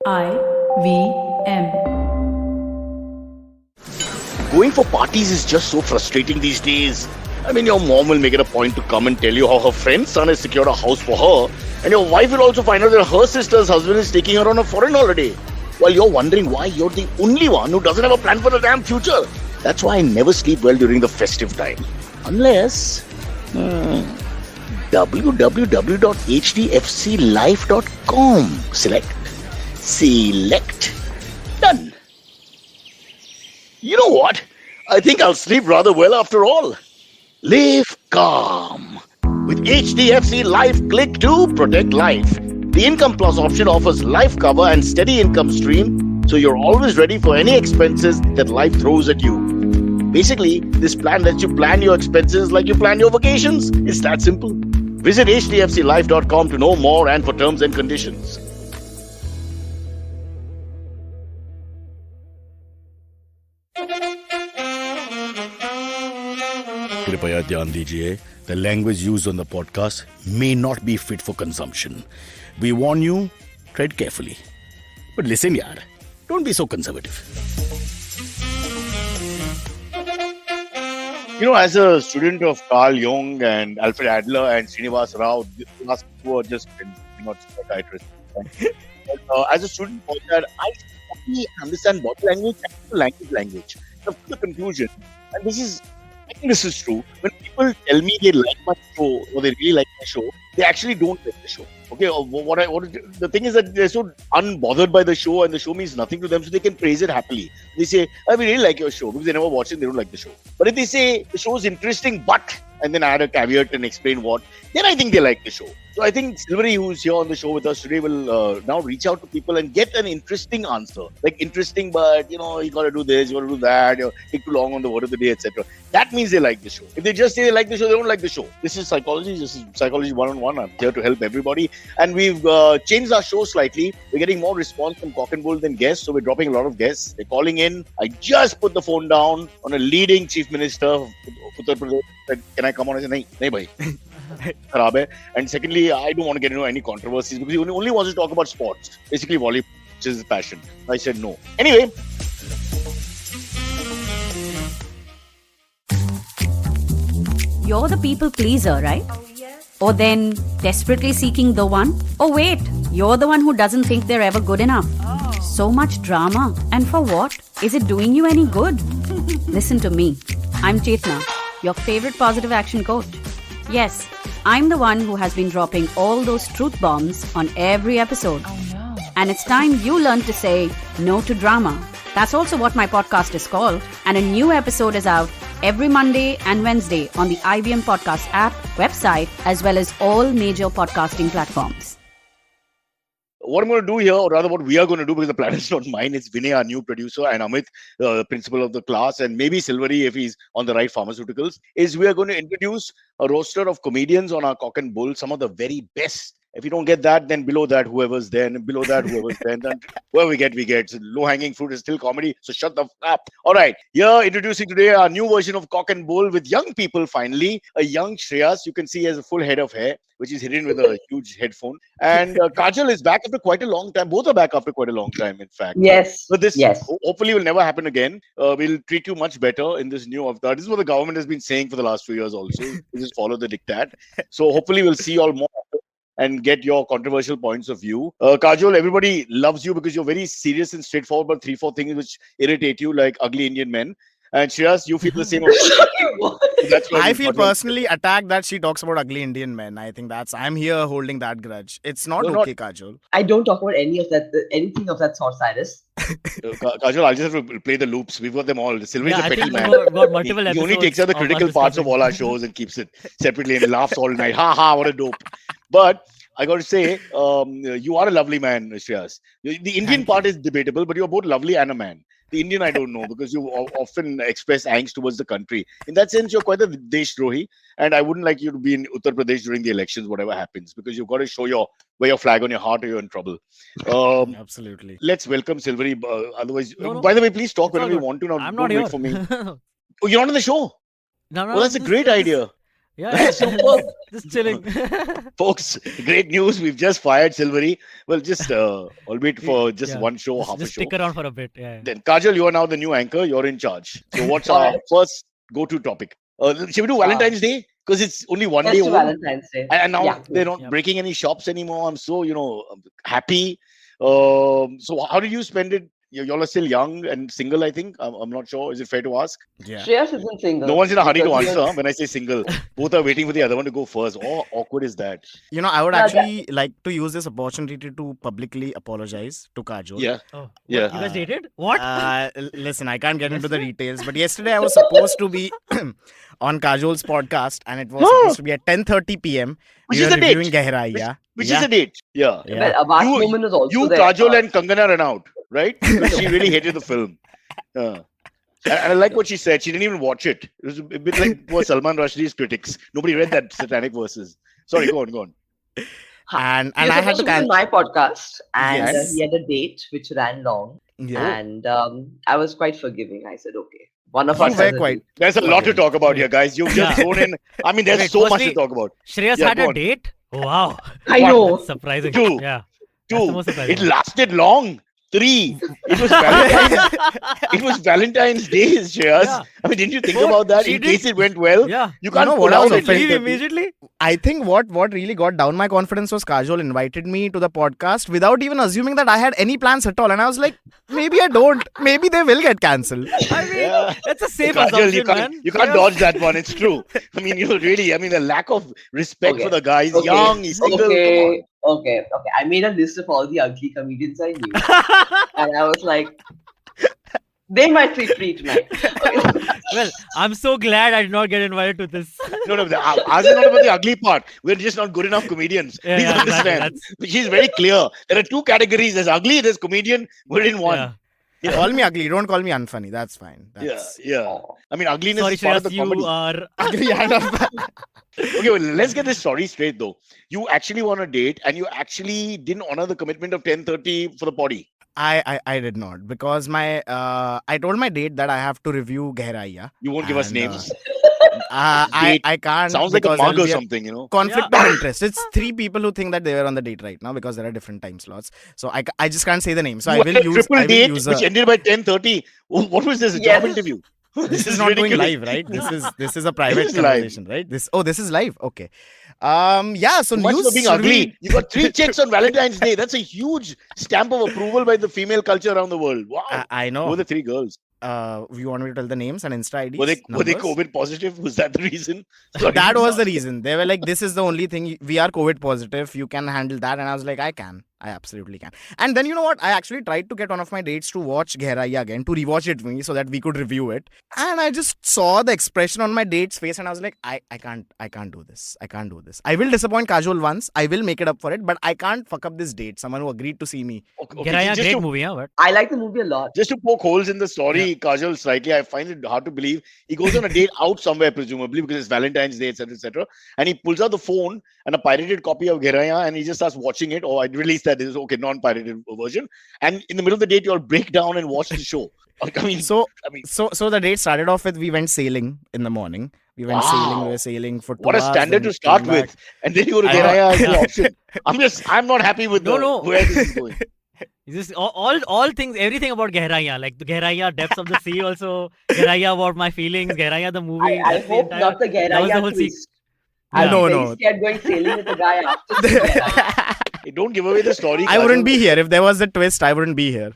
IVM. Going for parties is just so frustrating these days. I mean, your mom will make it a point to come and tell you how her friend's son has secured a house for her, and your wife will also find out that her sister's husband is taking her on a foreign holiday. While you're wondering why you're the only one who doesn't have a plan for the damn future. That's why I never sleep well during the festive time. Unless www.hdfclife.com. Select. Done. You know what? I think I'll sleep rather well after all. Live calm. With HDFC Life Click to Protect Life. The Income Plus option offers life cover and steady income stream, so you're always ready for any expenses that life throws at you. Basically, this plan lets you plan your expenses like you plan your vacations. It's that simple. Visit hdfclife.com to know more and for terms and conditions. कृपया ध्यान दीजिए, the language used on the podcast may not be fit for consumption. We warn you, tread carefully. But listen, yaar, don't be so conservative. You know, as a student of Carl Jung and Alfred Adler and Srinivasan Rao, the last two are just not psychiatrists. As a student of that, I only understand body language and language. Now, the conclusion, and I think this is true. When people tell me they like my show or they really like my show, they actually don't like the show. Okay, the thing is that they're so unbothered by the show and the show means nothing to them, so they can praise it happily. They say, "I really like your show," because they never watch it, they don't like the show. But if they say the show is interesting, and then add a caveat and explain what, then I think they like the show. So I think Silvery, who's here on the show with us today, will now reach out to people and get an interesting answer. Like interesting, but you got to do this, you got to do that, you take too long on the word of the day, etc. That means they like the show. If they just say they like the show, they don't like the show. This is psychology. This is psychology 101. I'm here to help everybody. And we've changed our show slightly. We're getting more response from Cock and Bull than guests, so we're dropping a lot of guests. They're calling in. I just put the phone down on a leading chief minister of Uttar Pradesh. Said, "Can I come on?" I said, "Nahi, bhai." Kharab hai. And secondly, I don't want to get into any controversies because he only wants to talk about sports, basically volleyball, which is his passion. I said no. Anyway. You're the people pleaser, right? Oh, yes. Or then desperately seeking the one? Oh, wait, you're the one who doesn't think they're ever good enough. Oh. So much drama. And for what? Is it doing you any good? Listen to me. I'm Chetna, your favorite positive action coach. Yes, I'm the one who has been dropping all those truth bombs on every episode. Oh, no. And it's time you learn to say no to drama. That's also what my podcast is called. And a new episode is out every Monday and Wednesday on the IBM Podcast app, website, as well as all major podcasting platforms. What I'm going to do here, or rather what we are going to do, because the plan is not mine, it's Vinay, our new producer, and Amit, the principal of the class, and maybe Silvery if he's on the right pharmaceuticals, is we are going to introduce a roster of comedians on our Cock and Bull, some of the very best. If you don't get that, then below that, whoever's there, and below that, whoever's there, and then whoever we get. So low-hanging fruit is still comedy, so shut the f up. All right, here introducing today our new version of Cock and Bull with young people, finally. A young Shreyas, you can see, has a full head of hair, which is hidden with a huge headphone. And Kajol is back after quite a long time. Both are back after quite a long time, in fact. Yes. But this Yes. hopefully will never happen again. We'll treat you much better in this new avatar. This is what the government has been saying for the last few years also. We just follow the diktat. So hopefully we'll see you all more and get your controversial points of view. Kajol, everybody loves you because you're very serious and straightforward, but 3-4 things which irritate you, like ugly Indian men. And Shreyas, you feel the same. That's why I feel personally attacked that she talks about ugly Indian men. I think I'm here holding that grudge. It's not okay, Kajol. I don't talk about anything of that sort, Cyrus. Kajol, I'll just have to play the loops. We've got them all. Silver is a I petty think man. we've got multiple He only episodes takes out the of critical this parts of topic. all our shows and keeps it separately and laughs all night. Ha ha, what a dope. But I got to say, you are a lovely man, Shreyas. The Indian Thank part you. is debatable, but you're both lovely and a man. The Indian, I don't know, because you often express angst towards the country. In that sense, you're quite a Deshdrohi, and I wouldn't like you to be in Uttar Pradesh during the elections, whatever happens, because you've got to show wear your flag on your heart or you're in trouble. Absolutely. Let's welcome Silvery. Otherwise, No. by the way, please talk It's all whenever you good. want to. Now, I'm don't not here. wait for me. Oh, you're not on the show. No, Well, that's a great idea. Yeah, Superb. just chilling. Folks, great news. We've just fired Silvery. Well, just albeit for just Yeah, one show, just, half a just show. stick around for a bit. Yeah. Then Kajol, you are now the new anchor. You're in charge. So what's All our right. first go-to topic? Should we do Valentine's Day? Because it's only one Let's day do old. Valentine's Day. And now Yeah. they're not Yep. breaking any shops anymore. I'm so happy. So how did you spend it? Y'all are still young and single, I think. I'm not sure. Is it fair to ask? Yeah. Shreyas isn't single. No one's in a hurry to because he answer was- when I say single. Both are waiting for the other one to go first. Oh, awkward is that? I would Yeah, actually like to use this opportunity to publicly apologize to Kajol. Yeah. Oh, what? Yeah. You guys dated? What? Listen, I can't get into the details, but yesterday I was supposed to be on Kajol's podcast, and it was supposed to be at 10:30 p.m. Which We is were the date? reviewing Gehraiya. Which Yeah. is the date? Yeah. Yeah. Well, Abbas You- Moment was also You, there. Kajol, and Kangana ran out, right? Because she really hated the film. And I like what she said. She didn't even watch it. It was a bit like poor Salman Rushdie's critics. Nobody read that satanic verses. Sorry, go on. And He was I had supposed to be on cancel. my podcast, and Yes. he had a date which ran long, Yeah. and I was quite forgiving. I said, okay, one of You us were has a quite. date. There's a lot to talk about here, guys. You've just Yeah. thrown in. I mean, there's Wait, so much to firstly- talk about. Shreyas Yeah, had go a on. date? Wow. I What? know. Surprising. Two. Yeah. That's the Two. most surprising It one. lasted long. 3. It was Valentine's. It was Valentine's Day, Shreyas. Yeah. I mean, didn't you think Four. about that? She In did- case it went well, Yeah. you can't know pull what I out was at offended? Leave 10:30. immediately? I think what really got down my confidence was Kajol invited me to the podcast without even assuming that I had any plans at all, and I was like, maybe I don't. Maybe they will get cancelled. I mean, Yeah. that's a safe Kajol, assumption, man. you can't Yeah. dodge that one. It's true. I mean, the lack of respect Okay. for the guy. He's Okay. young, he's single. Come on. Okay. I made a list of all the ugly comedians I knew, and I was like, they might be free tonight. Well, I'm so glad I did not get invited to this. No, ours is not about the ugly part. We're just not good enough comedians. Yeah, Please yeah, exactly. understand. She's very clear. There are 2 categories. There's ugly, there's comedian. We're in one. Yeah. Yeah. Call me ugly. Don't call me unfunny. That's fine. That's Yeah. I mean, ugliness Sorry, is part of Shreyas, the comedy. you are. ugly. I know. Okay, well, let's get this story straight though. You actually won a date and you actually didn't honor the commitment of 10:30 for the potty. I did not, because my I told my date that I have to review Gehraiya. You won't give us And, names. I can't. Sounds like a because mug there'll or be a something, you know. conflict Yeah. of interest. It's 3 people who think that they were on the date right now because there are different time slots. So I just can't say the name. So You I had will a use. triple I will date use which a, ended by 10:30. What was this? A Yes. job interview? this is not going ridiculous. live, right? This is a private is live. conversation, right? This is live. Okay. Yeah. So Much news for being should ugly. we- You got 3 chicks on Valentine's Day. That's a huge stamp of approval by the female culture around the world. Wow. I Who know. were the 3 girls? You want me to tell the names and Insta IDs? Were they numbers? COVID positive? Was that the reason? Sorry. That was the reason. They were like, this is the only thing. We are COVID positive. You can handle that. And I was like, I can. I absolutely can. And then you know what? I actually tried to get one of my dates to watch Gehraiya again, to rewatch it with me so that we could review it. And I just saw the expression on my date's face and I was like, I can't do this. I can't do this. I will disappoint Kajol once. I will make it up for it. But I can't fuck up this date. Someone who agreed to see me. Okay, Geraya, just great to- movie, huh? But I like the movie a lot. Just to poke holes in the story, Kajol, slightly, I find it hard to believe. He goes on a date out somewhere, presumably, because it's Valentine's Day, etc., etc. And he pulls out the phone and a pirated copy of Gehraiya and he just starts watching it. Oh, I released that. This is okay, non-pirated version. And in the middle of the date, you all break down and watch the show. I mean, So I mean, so the date started off with we went sailing in the morning. We went sailing. We Wow. were sailing for 2 what a hours, standard then to start came back. with. And then you go to I know. Gehraiya as the option. I'm not happy with No. where this is going. this all things, everything about Gehraiya, like the Gehraiya depths of the sea, also Gehraiya about my feelings, Gehraiya the movie. I that's the hope entire- not the that was the Gehraiya whole twist. Yeah. I'm No, very no. scared going sailing with a guy after the Gehraiya. Hey, don't give away the story. I wouldn't Kajol. be here. If there was a twist, I wouldn't be here.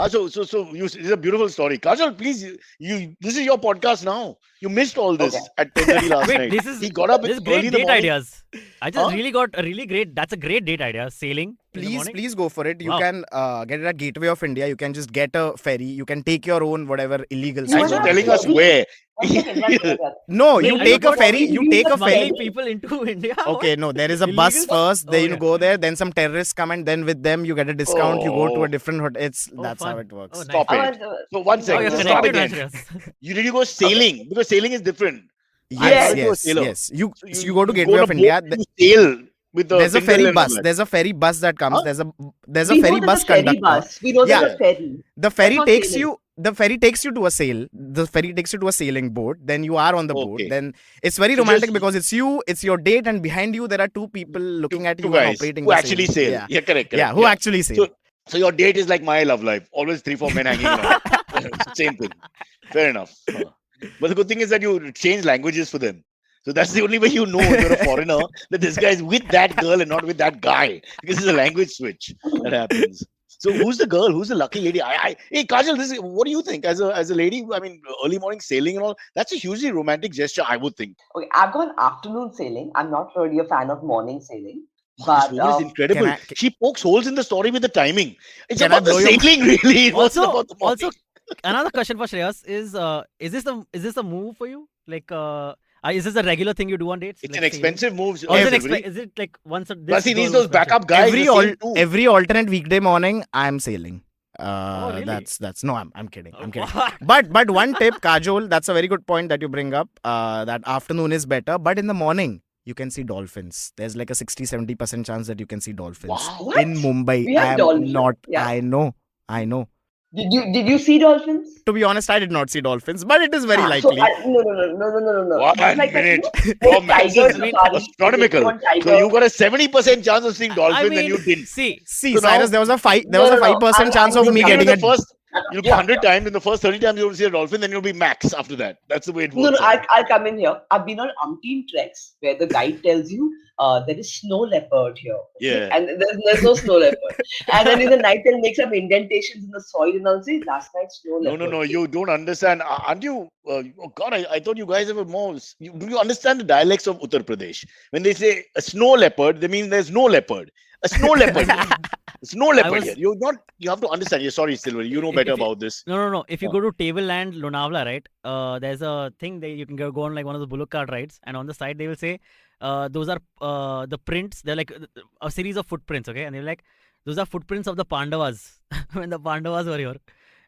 So it's a beautiful story. Kajol, please, this is your podcast now. You missed all this Okay. at 10:30 last Wait, night. this is He got up this is early great in the date morning. ideas. I just Huh? really got a really great. That's a great date idea. Sailing. in the Please, morning. please go for it. You Wow. can get it at Gateway of India. You can just get a ferry. You can take your own whatever illegal You Thanks were for not telling us ready. where. One second, one second. No, Wait, you are take you a ferry. You take a Smuggling ferry. people into India. Okay, no, there is a bus Illegal? first. Then you Okay. go there. Then some terrorists come and then with them you get a discount. You go to Oh. a different hotel. Oh, That's how fun. it works. Oh, nice. Stop it. So one Oh, second. you're Let's start connected, again. Rajras. Did you go sailing? Because sailing is different. Yes, Yeah. yes, Sailor. yes. You So you go to you Gateway on a of boat India. and you sail with the There's a Kindle ferry and all bus. that. There's a ferry bus that comes. Huh? There's a We know ferry there's bus a ferry conductor. bus. We know there's Yeah. a ferry. The ferry not takes sailing. you. the ferry takes you to a sail. The ferry takes you to a sailing boat. Then you are on the boat. Okay. Then it's very So romantic just- because it's you, it's your date, and behind you there are two people looking at Two you and guys operating who the actually sail. Yeah, Yeah, correct. yeah, who actually sail. So your date is like my love life. Always 3-4 men hanging around. Same thing. Fair enough. But the good thing is that you change languages for them. So that's the only way you know if you're a foreigner that this guy is with that girl and not with that guy. Because it's a language switch that happens. So who's the girl? Who's the lucky lady? Hey Kajol, what do you think as a lady? I mean, early morning sailing and all. That's a hugely romantic gesture, I would think. Okay, I've gone afternoon sailing. I'm not really a fan of morning sailing. This But woman is incredible. Can I- She pokes holes in the story with the timing. It's Can I about the blow your- sailing, really. It wasn't Also, about the morning. also, another question for Shreyas is this a move for you? Like, is this a regular thing you do on dates? It's like an sailing? expensive move. Or is it, Silvery. is it like once a Plus, he this needs girl those was special? backup guys. every alternate weekday morning, I'm sailing. Really? That's no, I'm kidding. I'm kidding. What? But one tip, Kajol, that's a very good point that you bring up. That afternoon is better, but in the morning you can see dolphins. There's like a 60-70% chance that you can see dolphins Wow. What? in Mumbai. We have I am dolphins, not. yeah. I know. Did you see dolphins? To be honest, I did not see dolphins, but it is very So likely. no. One It's like that, minute. there's Your maths tiger is safari. astronomical. There's one tiger. So you got a 70% chance of seeing dolphins I mean, and you didn't. see, See, So now- Cyrus, there was a No, no, 5% chance I'm of me looking getting the a. first. You'll go Yeah, 100 times. In the first 30 times, you will see a dolphin. Then you'll be max after that. That's the way it No, works. out. I'll come in here. I've been on umpteen treks where the guide tells you there is snow leopard here. Okay? Yeah. And there's no snow leopard. And then in the night they'll make some indentations in the soil and I'll say last night snow No, leopard. no. You don't understand. Aren't you? Oh God, I thought you guys have a more. Do you understand the dialects of Uttar Pradesh? When they say a snow leopard, they mean there's no leopard. A snow leopard. Snow leopard was- here. You have to understand. You're sorry, Silver. You know If- better if you- about this. no. If you go to Tableland, Lonavala, right? There's a thing that you can go on like one of the bullock cart rides, and on the side they will say, those are the prints. They're like a series of footprints, okay? And they're like, those are footprints of the Pandavas when the Pandavas were here.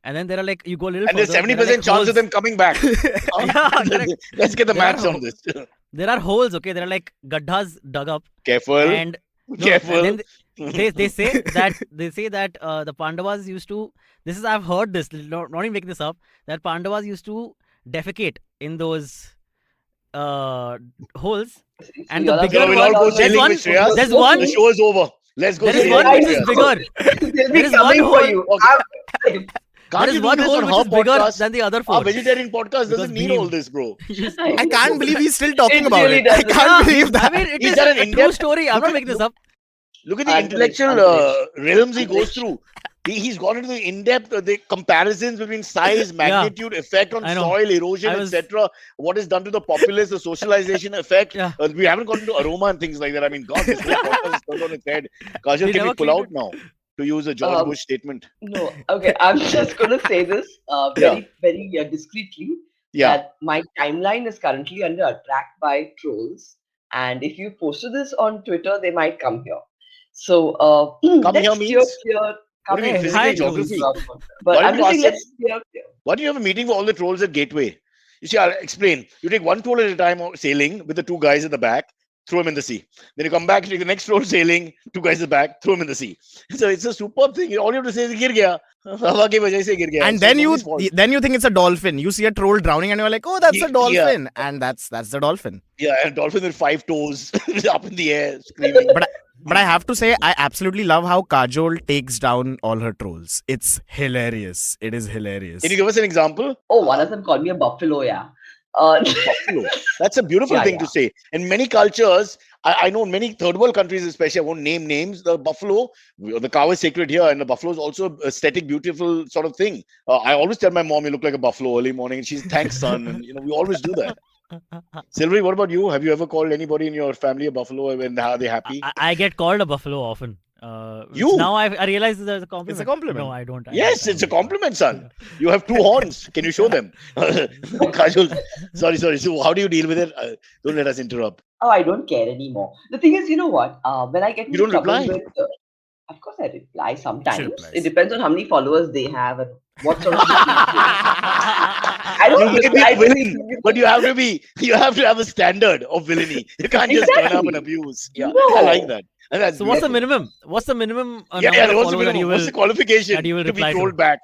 And then there are like you go a little And there's further, 70% there are, like, chance holes. of them coming back. Yeah, correct. Let's get the There are maths on this. There are holes, okay? There are like gaddhas dug up, Careful. and Careful. and then they say that the Pandavas used to. This is I've heard this. Not even making this up. That Pandavas used to defecate in those holes. And the bigger So we'll all go There's sailing one- with Shreyas. there's one- The show is over. Let's go There is sailing one with which is Shreyas. bigger. They'll There be is one coming for hole- you. Can't There you is do one this hole on which her is bigger podcast? than the other Our four. vegetarian podcast Because doesn't need beam. all this, bro. I can't believe he's still talking It about really it. I doesn't. can't believe that. I mean, it He's is done an a true in-depth- story. I'm look not at- making this up. Look at the Antariksh, intellectual realms he goes Antariksh. through. He's gone into the in-depth the comparisons between size, magnitude, effect on I know. soil, erosion, I was- etc. What is done to the populace, the socialization effect. Yeah. We haven't gotten to aroma and things like that. I mean, God, this whole podcast is turned on its head. Kajol, We can you never pull cleaned out now? To use a George Um, Bush statement. No, okay. I'm just gonna say this very discreetly. Yeah. That my timeline is currently under attack by trolls, and if you posted this on Twitter, they might come here. So Come let's here steer means? clear. What do you mean, here. physical Hi, geography? trolls. Why But don't I'm you just saying, ask let's steer clear. Why do you have a meeting for all the trolls at Gateway? You see, I'll explain. You take one troll at a time sailing with the two guys at the back, throw him in the sea. Then you come back, you take the next troll sailing, two guys at the back, throw him in the sea. So it's a superb thing. All you have to say is, "Gir gaya." हवा की वजह से गिर गया. And So then nobody's fault. you think it's a dolphin. You see a troll drowning and you're like, oh, that's a Yeah. dolphin. And that's the dolphin. Yeah, and a dolphin with 5 toes up in the air screaming. But I have to say, I absolutely love how Kajol takes down all her trolls. It's hilarious. It is hilarious. Can you give us an example? Oh, one of them called me a buffalo. Yeah. Buffalo. That's a beautiful Yeah, thing to yeah. say. In many cultures, I know in many third world countries, especially, I won't name names. The buffalo, the cow is sacred here, and the buffalo is also aesthetic, beautiful sort of thing. I always tell my mom, "You look like a buffalo early morning," and she's thanks, son. And we always do that. Silvery, what about you? Have you ever called anybody in your family a buffalo? When are they happy? I get called a buffalo often. Which You? now I realize it's a compliment. It's a compliment. No, I don't. Yes, it's a compliment, son. You have 2 horns. Can you show them? Kajol, sorry. So how do you deal with it? Don't let us interrupt. Oh, I don't care anymore. The thing is, you know what? When I get You into don't trouble reply? with, of course, I reply sometimes. replies. It depends on how many followers they have and what sort of. I You don't may be reply a villain, but you have to have a standard of villainy. You can't just turn up and Exactly. abuse. Yeah, No. I like that. And that's So what's the beautiful. minimum? What's the minimum? Yeah, number of what's the followers that minimum? you What's will- the qualification that you will to be reply to? trolled back?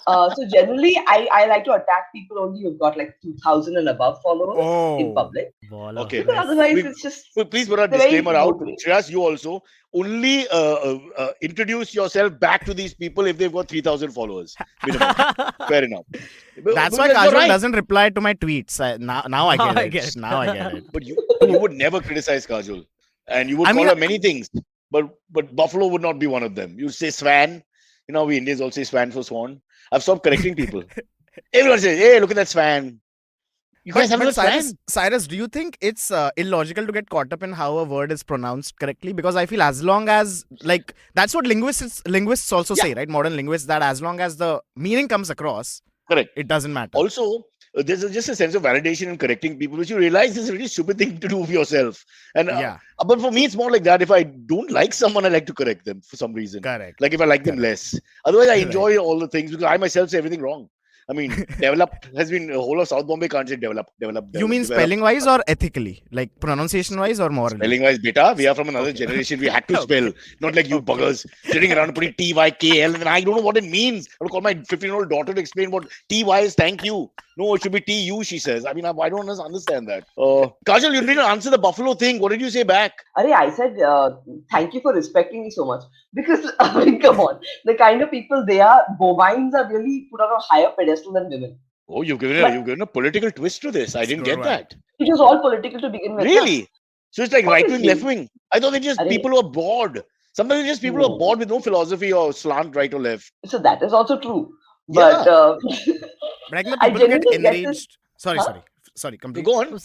So generally, I like to attack people only who've got like 2,000 and above followers in Oh. public, Baller. Okay. because Nice. otherwise We, it's just please put a they're very disclaimer out. motivating. Shreyas, you also only introduce yourself back to these people if they've got 3,000 followers minimum. Fair enough. That's why Because you're Kajol right. doesn't reply to my tweets. Now I Now get I it. get it. Now I get it. But you would never criticize Kajol, and you would I call mean, her many things. But Buffalo would not be one of them. You say Swan. You know, we Indians all say Swan for Swan. I've stopped correcting people. Everyone says, "Hey, look at that Swan." You guys haven't but got Cyrus, Swan. Cyrus, do you think it's illogical to get caught up in how a word is pronounced correctly? Because I feel as long as, like, that's what linguists also Yeah. say, right? Modern linguists, that as long as the meaning comes across, Correct. it doesn't matter. Also, there's just a sense of validation in correcting people, which you realize is a really stupid thing to do for yourself. And Yeah. but for me, it's more like that. If I don't like someone, I like to correct them for some reason. Correct. Like if I like them Correct. less. Otherwise, I Right. enjoy all the things because I myself say everything wrong. I mean, developed has been whole of South Bombay can't say develop. You mean spelling wise or ethically? Like pronunciation wise or morally? Spelling wise, beta, we are from another Okay. generation. We had to Okay. spell, not like you Okay. buggers sitting around putting TYKL, and I don't know what it means. I will call my 15-year-old daughter to explain what TY is. Thank you. No, it should be TU. She says. I mean, I don't understand that. Kajol, you didn't answer the Buffalo thing. What did you say back? Arey, I said, thank you for respecting me so much. Because, I mean, come on, the kind of people they are, bovines are really put on a higher pedestal than women. Oh, you've But given a political twist to this. I It's a didn't good get one. that. it was all political to begin with. na? Really? So it's like right wing, Obviously. left wing. I thought they're just Arey, people who are bored. Sometimes it's just people who are No. bored with no philosophy or slant right or left. So that is also true. Yeah. But But I think the I people who get genuinely get this. enraged. Sorry, Huh? sorry. Complete. Go on.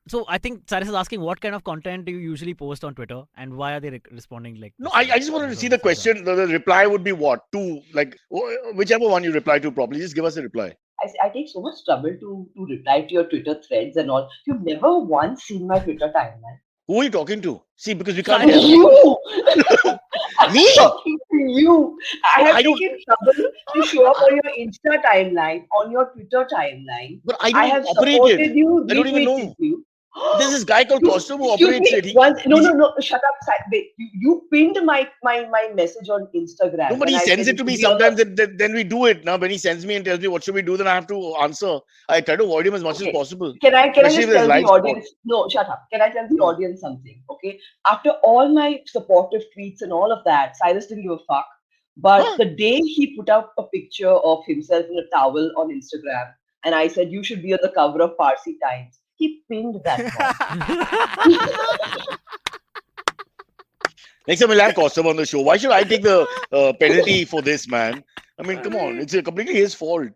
So I think Cyrus is asking what kind of content do you usually post on Twitter and why are they responding like No, this? I just wanted to see the question. The reply would be what? Two, like whichever one you reply to properly. Just give us a reply. I take so much trouble to reply to your Twitter threads and all. You've never once seen my Twitter timeline. Who are you talking to? See, because we can't Cyrus. tell. You! I'm Me? talking to you. I have I don't. taken trouble to show up on your Insta timeline, on your Twitter timeline. But I I don't have operate it. supported you, I don't even retweeted know. you. There's this guy called You, Costume who excuse operates me, it. once no, shut up. Wait, you pinned my message on Instagram. Nobody when I sends said it to it me should be on sometimes. Then we do it. Now, when he sends me and tells me what should we do, then I have to answer. I try to avoid him as much as Okay. possible, Can I especially if just there's tell the live sport. audience? No, shut up. Can I tell the No. audience something? Okay. After all my supportive tweets and all of that, Cyrus didn't give a fuck. But Huh? the day he put up a picture of himself in a towel on Instagram, and I said you should be on the cover of Parsi Times, he pinned that one. Next time we'll have Costume on the show. Why should I take the penalty for this, man? I mean, come on, it's completely his fault.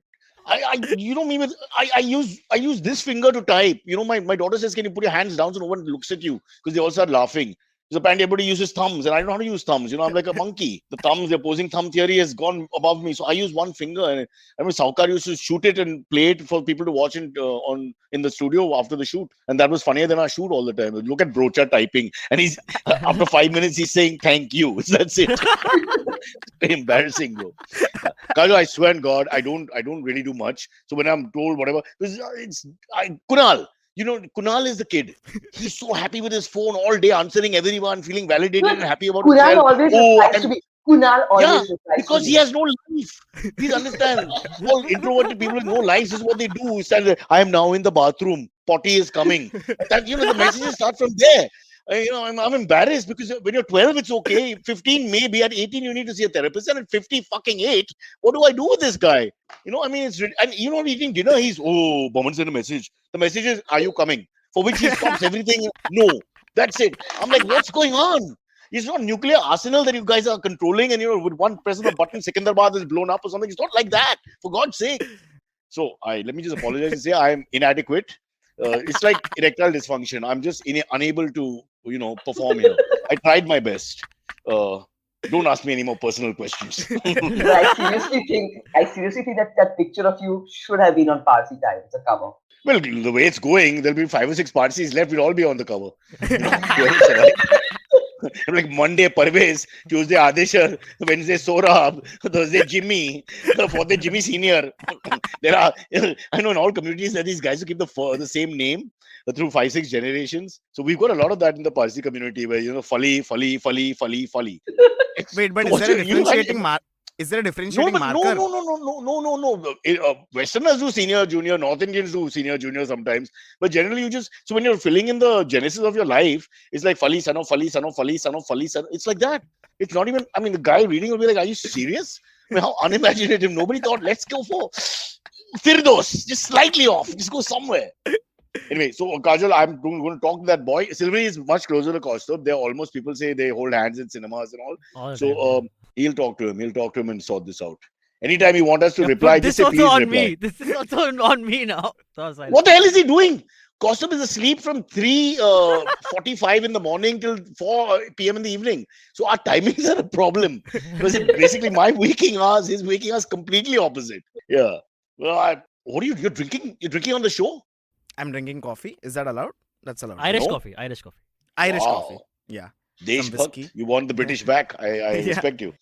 You know me with I use this finger to type. You know, my daughter says, "Can you put your hands down so no one looks at you?" Because they all start laughing. Because apparently everybody uses thumbs, and I don't know how to use thumbs. You know, I'm like a monkey. The thumbs, the opposing thumb theory has gone above me, so I use one finger. And I mean, Saukar used to shoot it and play it for people to watch it in the studio after the shoot, and that was funnier than our shoot all the time. Look at Brocha typing, and he's after 5 minutes he's saying thank you. That's it. Embarrassing, bro. Kajol, I swear on God, I don't really do much. So when I'm told whatever, it's Kunal. You know, Kunal is the kid. He's so happy with his phone all day, answering everyone, feeling validated and happy about Kunal himself. always Oh, replies to me. Kunal always yeah, replies because to he me. has no life. Please understand. All introverted people with no lives is what they do. It's like, I am now in the bathroom. Potty is coming. That the messages start from there. I'm embarrassed because when you're 12, it's okay. 15, maybe. At 18, you need to see a therapist. And at 50 fucking 8, what do I do with this guy? I mean, and you're not eating dinner. He's, Boman sent a message. The message is, are you coming? For which he stops everything. No, that's it. I'm like, what's going on? It's not nuclear arsenal that you guys are controlling, and with one press of a button, Secunderabad is blown up or something. It's not like that, for God's sake. So let me just apologize and say I am inadequate. It's like erectile dysfunction. I'm just unable to, perform here. I tried my best. Don't ask me any more personal questions. But I seriously think that picture of you should have been on Parsi Times, the cover. Well, the way it's going, there'll be 5 or 6 parties left. We'll all be on the cover. Right? Like Monday Parvez, Tuesday Adeshar, Wednesday Sorab, Thursday Jimmy, Friday Jimmy Senior. There are, I know in all communities there are these guys who keep the same name through 5-6 generations. So we've got a lot of that in the Parsi community where Fali. Wait, but So is there a differentiating mark? Is there a No, differentiating but marker? no. Westerners do senior, junior. North Indians do senior, junior sometimes. But generally, you just so when you're filling in the genesis of your life, it's like Fali, son of Fali, son of Fali, son of Fali, son. It's like that. It's not even. I mean, the guy reading will be like, "Are you serious?" I mean, how unimaginative. Nobody thought, "Let's go for Firdos, just slightly off, just go somewhere." Anyway, so Kajol, I'm going to talk to that boy. Sylvie is much closer to Kaustubh. They're almost, people say they hold hands in cinemas and all. All the So time. Yeah. he'll talk to him. He'll talk to him and sort this out. Anytime you want us to Yeah, reply, put just this say also please on reply. me. This is also on me now. So sorry. What the hell is he doing? Kaustubh is asleep from 3:45 in the morning till 4 p.m. in the evening. So our timings are a problem. Because basically my waking hours, his waking hours completely opposite. Yeah. Well, what are you're drinking? You're drinking on the show? I'm drinking coffee. Is that allowed? That's allowed. Irish No. coffee. Irish coffee. Irish Wow. coffee. Yeah. Desh Some Bhakt, whiskey. you want the British back. I Yeah. respect you.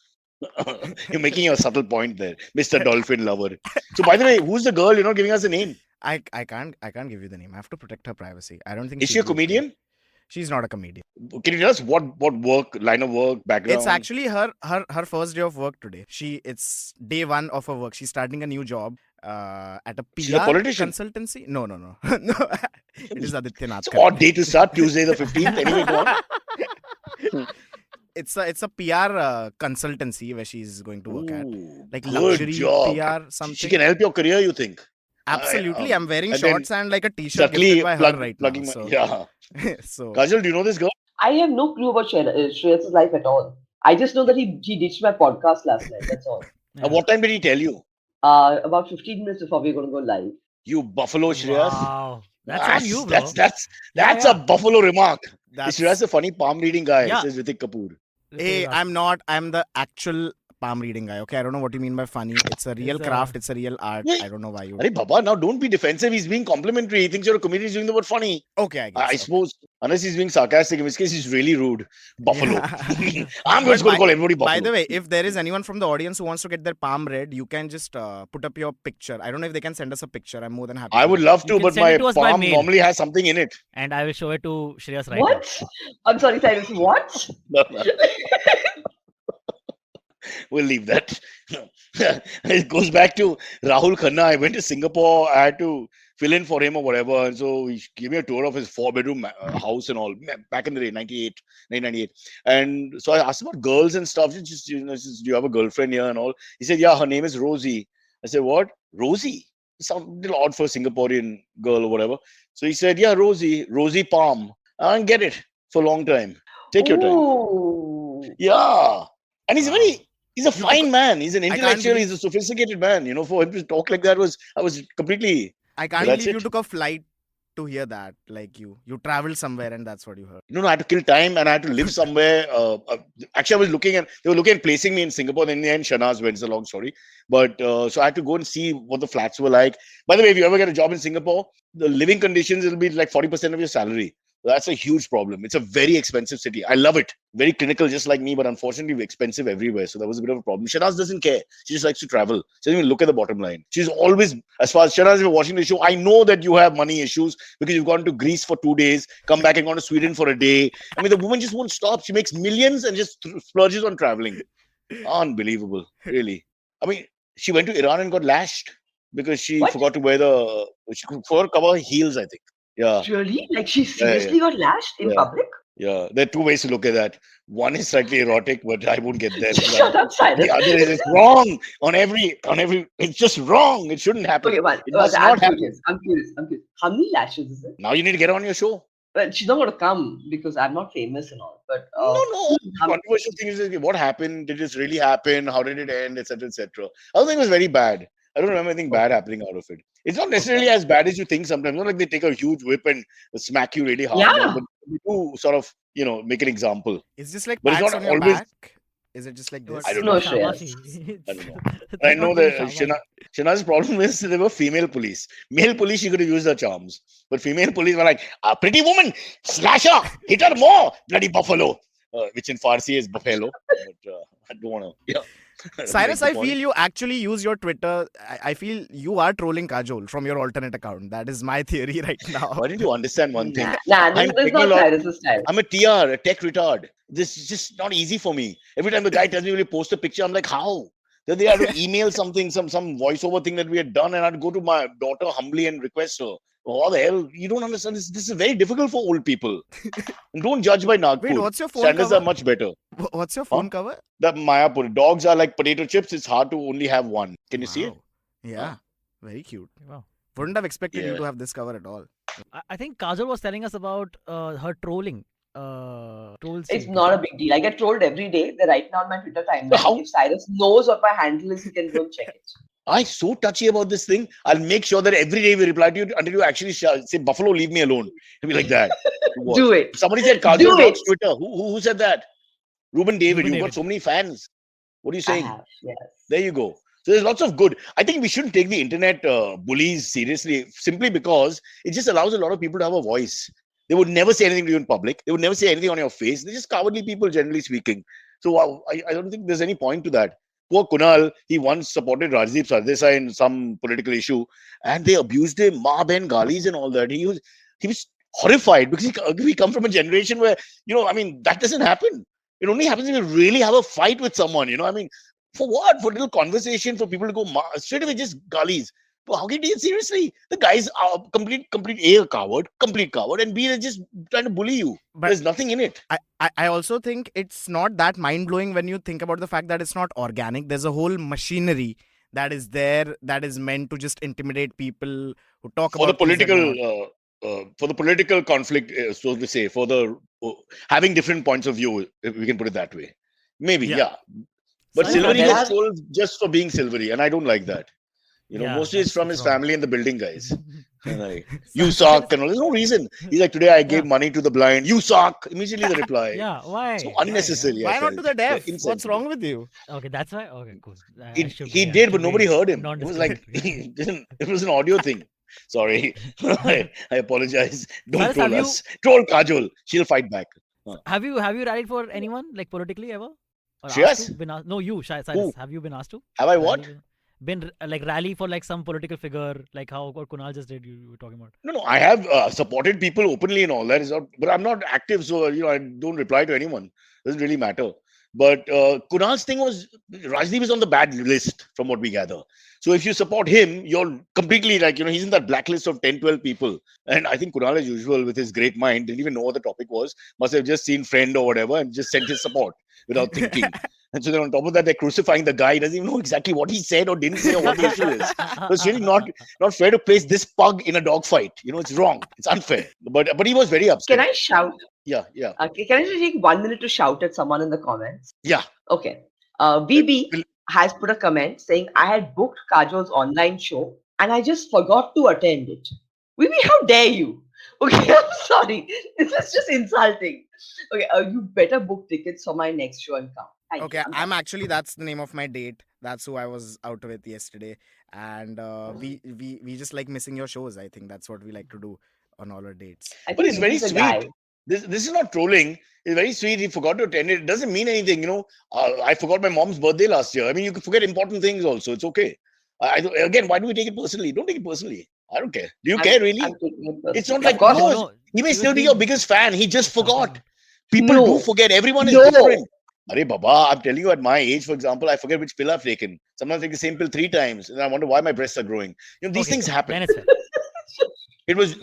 You're making a subtle point there, Mr. Dolphin lover. So, by the way, who's the girl? You're not giving us a name. I can't give you the name. I have to protect her privacy. I don't think Is she she'll a be okay. comedian? She's not a comedian. Can you tell us what work, line of work, background? It's actually her first day of work today. It's day one of her work. She's starting a new job at a She's a PR politician. consultancy. No. No. It is Aditya Nath. It's an odd day to start, Tuesday the 15th. Anyway, go on. It's a PR consultancy where she's going to work at. Ooh, Like good luxury job. PR something. She can help your career, you think? Absolutely. I'm wearing and then shorts and like a t-shirt Subtly gifted by her right plugging now. my, So, yeah. so Kajol, do you know this girl? I have no clue about Shreyas' life at all. I just know that he ditched my podcast last night. That's all. Yeah. What time did he tell you? About 15 minutes before we're going to go live. You buffalo, Shreyas. Wow. That's on you, bro. That's Yeah. a buffalo remark. that's Is Shreyas a funny palm reading guy? Yeah. Says Ritik Kapoor. Hey, I'm not. I'm the actual palm reading guy. Okay, I don't know what you mean by funny. It's a real It's a- craft. It's a real art. Yeah. I don't know why you. Arey Baba, now don't be defensive. He's being complimentary. He thinks you're a comedian. He's doing the word funny. Okay, I guess. I suppose, unless he's being sarcastic, in which case he's really rude. Buffalo. Yeah. I'm just going to call everybody buffalo. By the way, if there is anyone from the audience who wants to get their palm read, you can just put up your picture. I don't know if they can send us a picture. I'm more than happy. I to would do love You to, can but send my it to us by palm mail. normally has something in it. And I will show it to Shreyas right What? I'm sorry, Cyrus. What? No. We'll leave that. It goes back to Rahul Khanna. I went to Singapore. I had to fill in for him or whatever. And so he gave me a tour of his 4-bedroom house and all back in the day, 1998. And so I asked him about girls and stuff. Just, do you have a girlfriend here and all? He said, yeah, her name is Rosie. I said, what? Rosie? It sounds a little odd for a Singaporean girl or whatever. So he said, yeah, Rosie Palm. I didn't get it for a long time. Take your time. Ooh. Yeah. And he's Wow. he's a fine man. He's an can't intellectual. believe- He's a sophisticated man. You know, for him to talk like that I was completely. I can't That's believe you it. took a flight to hear that. Like you traveled somewhere and that's what you heard. No, I had to kill time and I had to live somewhere. Actually, I was they were looking at placing me in Singapore. Then in the end, Shanaz went. It's a long story. But so I had to go and see what the flats were like. By the way, if you ever get a job in Singapore, the living conditions will be like 40% of your salary. That's a huge problem. It's a very expensive city. I love it. Very clinical, just like me, but unfortunately expensive everywhere. So that was a bit of a problem. Shanaz doesn't care. She just likes to travel. She doesn't even look at the bottom line. She's always, as far as Shanaz, if you're watching the show, I know that you have money issues because you've gone to Greece for 2 days, come back and gone to Sweden for a day. I mean, the woman just won't stop. She makes millions and just splurges on traveling. Unbelievable, really. I mean, she went to Iran and got lashed because she What? forgot to wear she forgot to cover her heels, I think. Yeah. Really? Like she yeah. seriously got lashed in Yeah. public? Yeah, there are two ways to look at that. One is slightly erotic, but I won't get there. Shut up, Cyrus. The other is it's wrong on every. It's just wrong. It shouldn't happen. Okay, one. It must I'm not happen. curious. I'm curious. How many lashes is it? Now you need to get on your show. Well, she's not going to come because I'm not famous and all. But No. The how- controversial thing is what happened? Did this really happen? How did it end? Etc. Etc. I don't think it was very bad. I don't remember anything bad happening out of it. It's not necessarily as bad as you think sometimes. Not like they take a huge whip and smack you really hard. Yeah. No, but they do sort of, make an example. Is this like But it's pats not on your always- back? Is it just like this? I don't No, know. Shreyas. I don't know. I know that Shanaz's problem is they were female police. Male police, she could have used her charms. But female police were like, a pretty woman, slash her, hit her more, bloody buffalo. Which in Farsi is buffalo. But I don't want to. Yeah. Cyrus, Make I the point. feel you actually use your Twitter. I feel you are trolling Kajol from your alternate account. That is my theory right now. Why didn't you understand one thing? Nah, I'm this is not technolo- Cyrus's style. I'm a TR, a tech retard. This is just not easy for me. Every time the guy tells me, will you post a picture? I'm like, how? Then they had to email something, some voiceover thing that we had done, and I'd go to my daughter humbly and request her. What the hell? You don't understand this. This is very difficult for old people. And don't judge by Wait, Nagpur. what's your phone Standards are cover? much better. What's your Huh? phone cover? The Mayapur dogs are like potato chips. It's hard to only have one. Can you see it? Wow. Yeah, very cute. Wow. Wouldn't have expected you Yeah. to have this cover at all. I think Kajol was telling us about her trolling. Trolls. It's not a big deal. I get trolled every day. They're right now on my Twitter timeline. How- If Cyrus knows what my handle is, he can go and check it. I'm so touchy about this thing. I'll make sure that every day we reply to you until you actually say, Buffalo, leave me alone. It'll be like that. What? Do it. Somebody said Kajol Do blocks it. Twitter. Who said that? Ruben David. Ruben You've got David. so many fans. What are you I saying? have, yes. There you go. So there's lots of good. I think we shouldn't take the internet bullies seriously simply because it just allows a lot of people to have a voice. They would never say anything to you in public. They would never say anything on your face. They're just cowardly people, generally speaking. So I don't think there's any point to that. Poor Kunal, he once supported Rajdeep Sardesai in some political issue, and they abused him, Ma Ben Galis and all that. He was horrified because we come from a generation where, I mean, that doesn't happen. It only happens if you really have a fight with someone, I mean, for what? For a little conversation, for people to go straight away just galis. But how can you take it seriously? The guy's complete A, a coward, complete coward, and B, they're just trying to bully you. But There's nothing in it. I also think it's not that mind blowing when you think about the fact that it's not organic. There's a whole machinery that is there that is meant to just intimidate people who talk For the about things that are not. political conflict, so to say, for the having different points of view, if we can put it that way. Maybe, Yeah. yeah. But So, Silvery there gets are- told just for being Silvery, and I don't like that. Yeah, mostly it's that's- from that's his wrong. family and the building guys. And like, So- you suck, and all. There's no reason. He's like, today I gave Yeah. money to the blind. You suck. Immediately the reply. Yeah, why? So Why, unnecessary. Why I not to felt. the deaf? What's Insensitive. wrong with you? Okay, that's why. Okay, cool. I He, should he be- I did, should but nobody be heard him. It was like non-discriminatory. it was an audio thing. Sorry, I apologize. Don't Cyrus, troll have you- us. Troll Kajol. She'll fight back. Have you rallied for anyone like politically ever? Or Shreyas? asked to? Been asked? No, you, Cyrus. Who? Have you been asked to? Have I what? Rally- Been like rally for like some political figure, like how what Kunal just did. You were talking about. No. I have supported people openly and all that. Is not, but I'm not active, so I don't reply to anyone. Doesn't really matter. But Kunal's thing was Rajdeep is on the bad list from what we gather. So if you support him, you're completely like he's in that blacklist of 10, 12 people. And I think Kunal, as usual, with his great mind, didn't even know what the topic was. Must have just seen friend or whatever and just sent his support without thinking. And so then on top of that, they're crucifying the guy. He doesn't even know exactly what he said or didn't say or what the issue is. So it's really not fair to place this pug in a dogfight. It's wrong. It's unfair. But he was very upset. Can I shout? Yeah. Okay, can I just take 1 minute to shout at someone in the comments? Yeah. Okay. VB Will- has put a comment saying, I had booked Kajol's online show and I just forgot to attend it. VB, how dare you? Okay, I'm sorry. This is just insulting. Okay, you better book tickets for my next show and come. Thank Okay, you. I'm actually, that's the name of my date. That's who I was out with yesterday. And we just like missing your shows. I think that's what we like to do on all our dates. I But think it's very VB is a sweet. guy. This is not trolling. It's very sweet. He forgot to attend it. It doesn't mean anything. I forgot my mom's birthday last year. I mean, you can forget important things also. It's okay. Again, why do we take it personally? Don't take it personally. I don't care. Do you care really? I'm taking it personally. It's not Of like course. no, he may he still was be your being- biggest fan. He just forgot. People No. do forget. Everyone is No. different. Arey Baba, I'm telling you, at my age, for example, I forget which pill I've taken. Sometimes I take the same pill 3 times, and I wonder why my breasts are growing. These Okay, things happen. Then it's fair.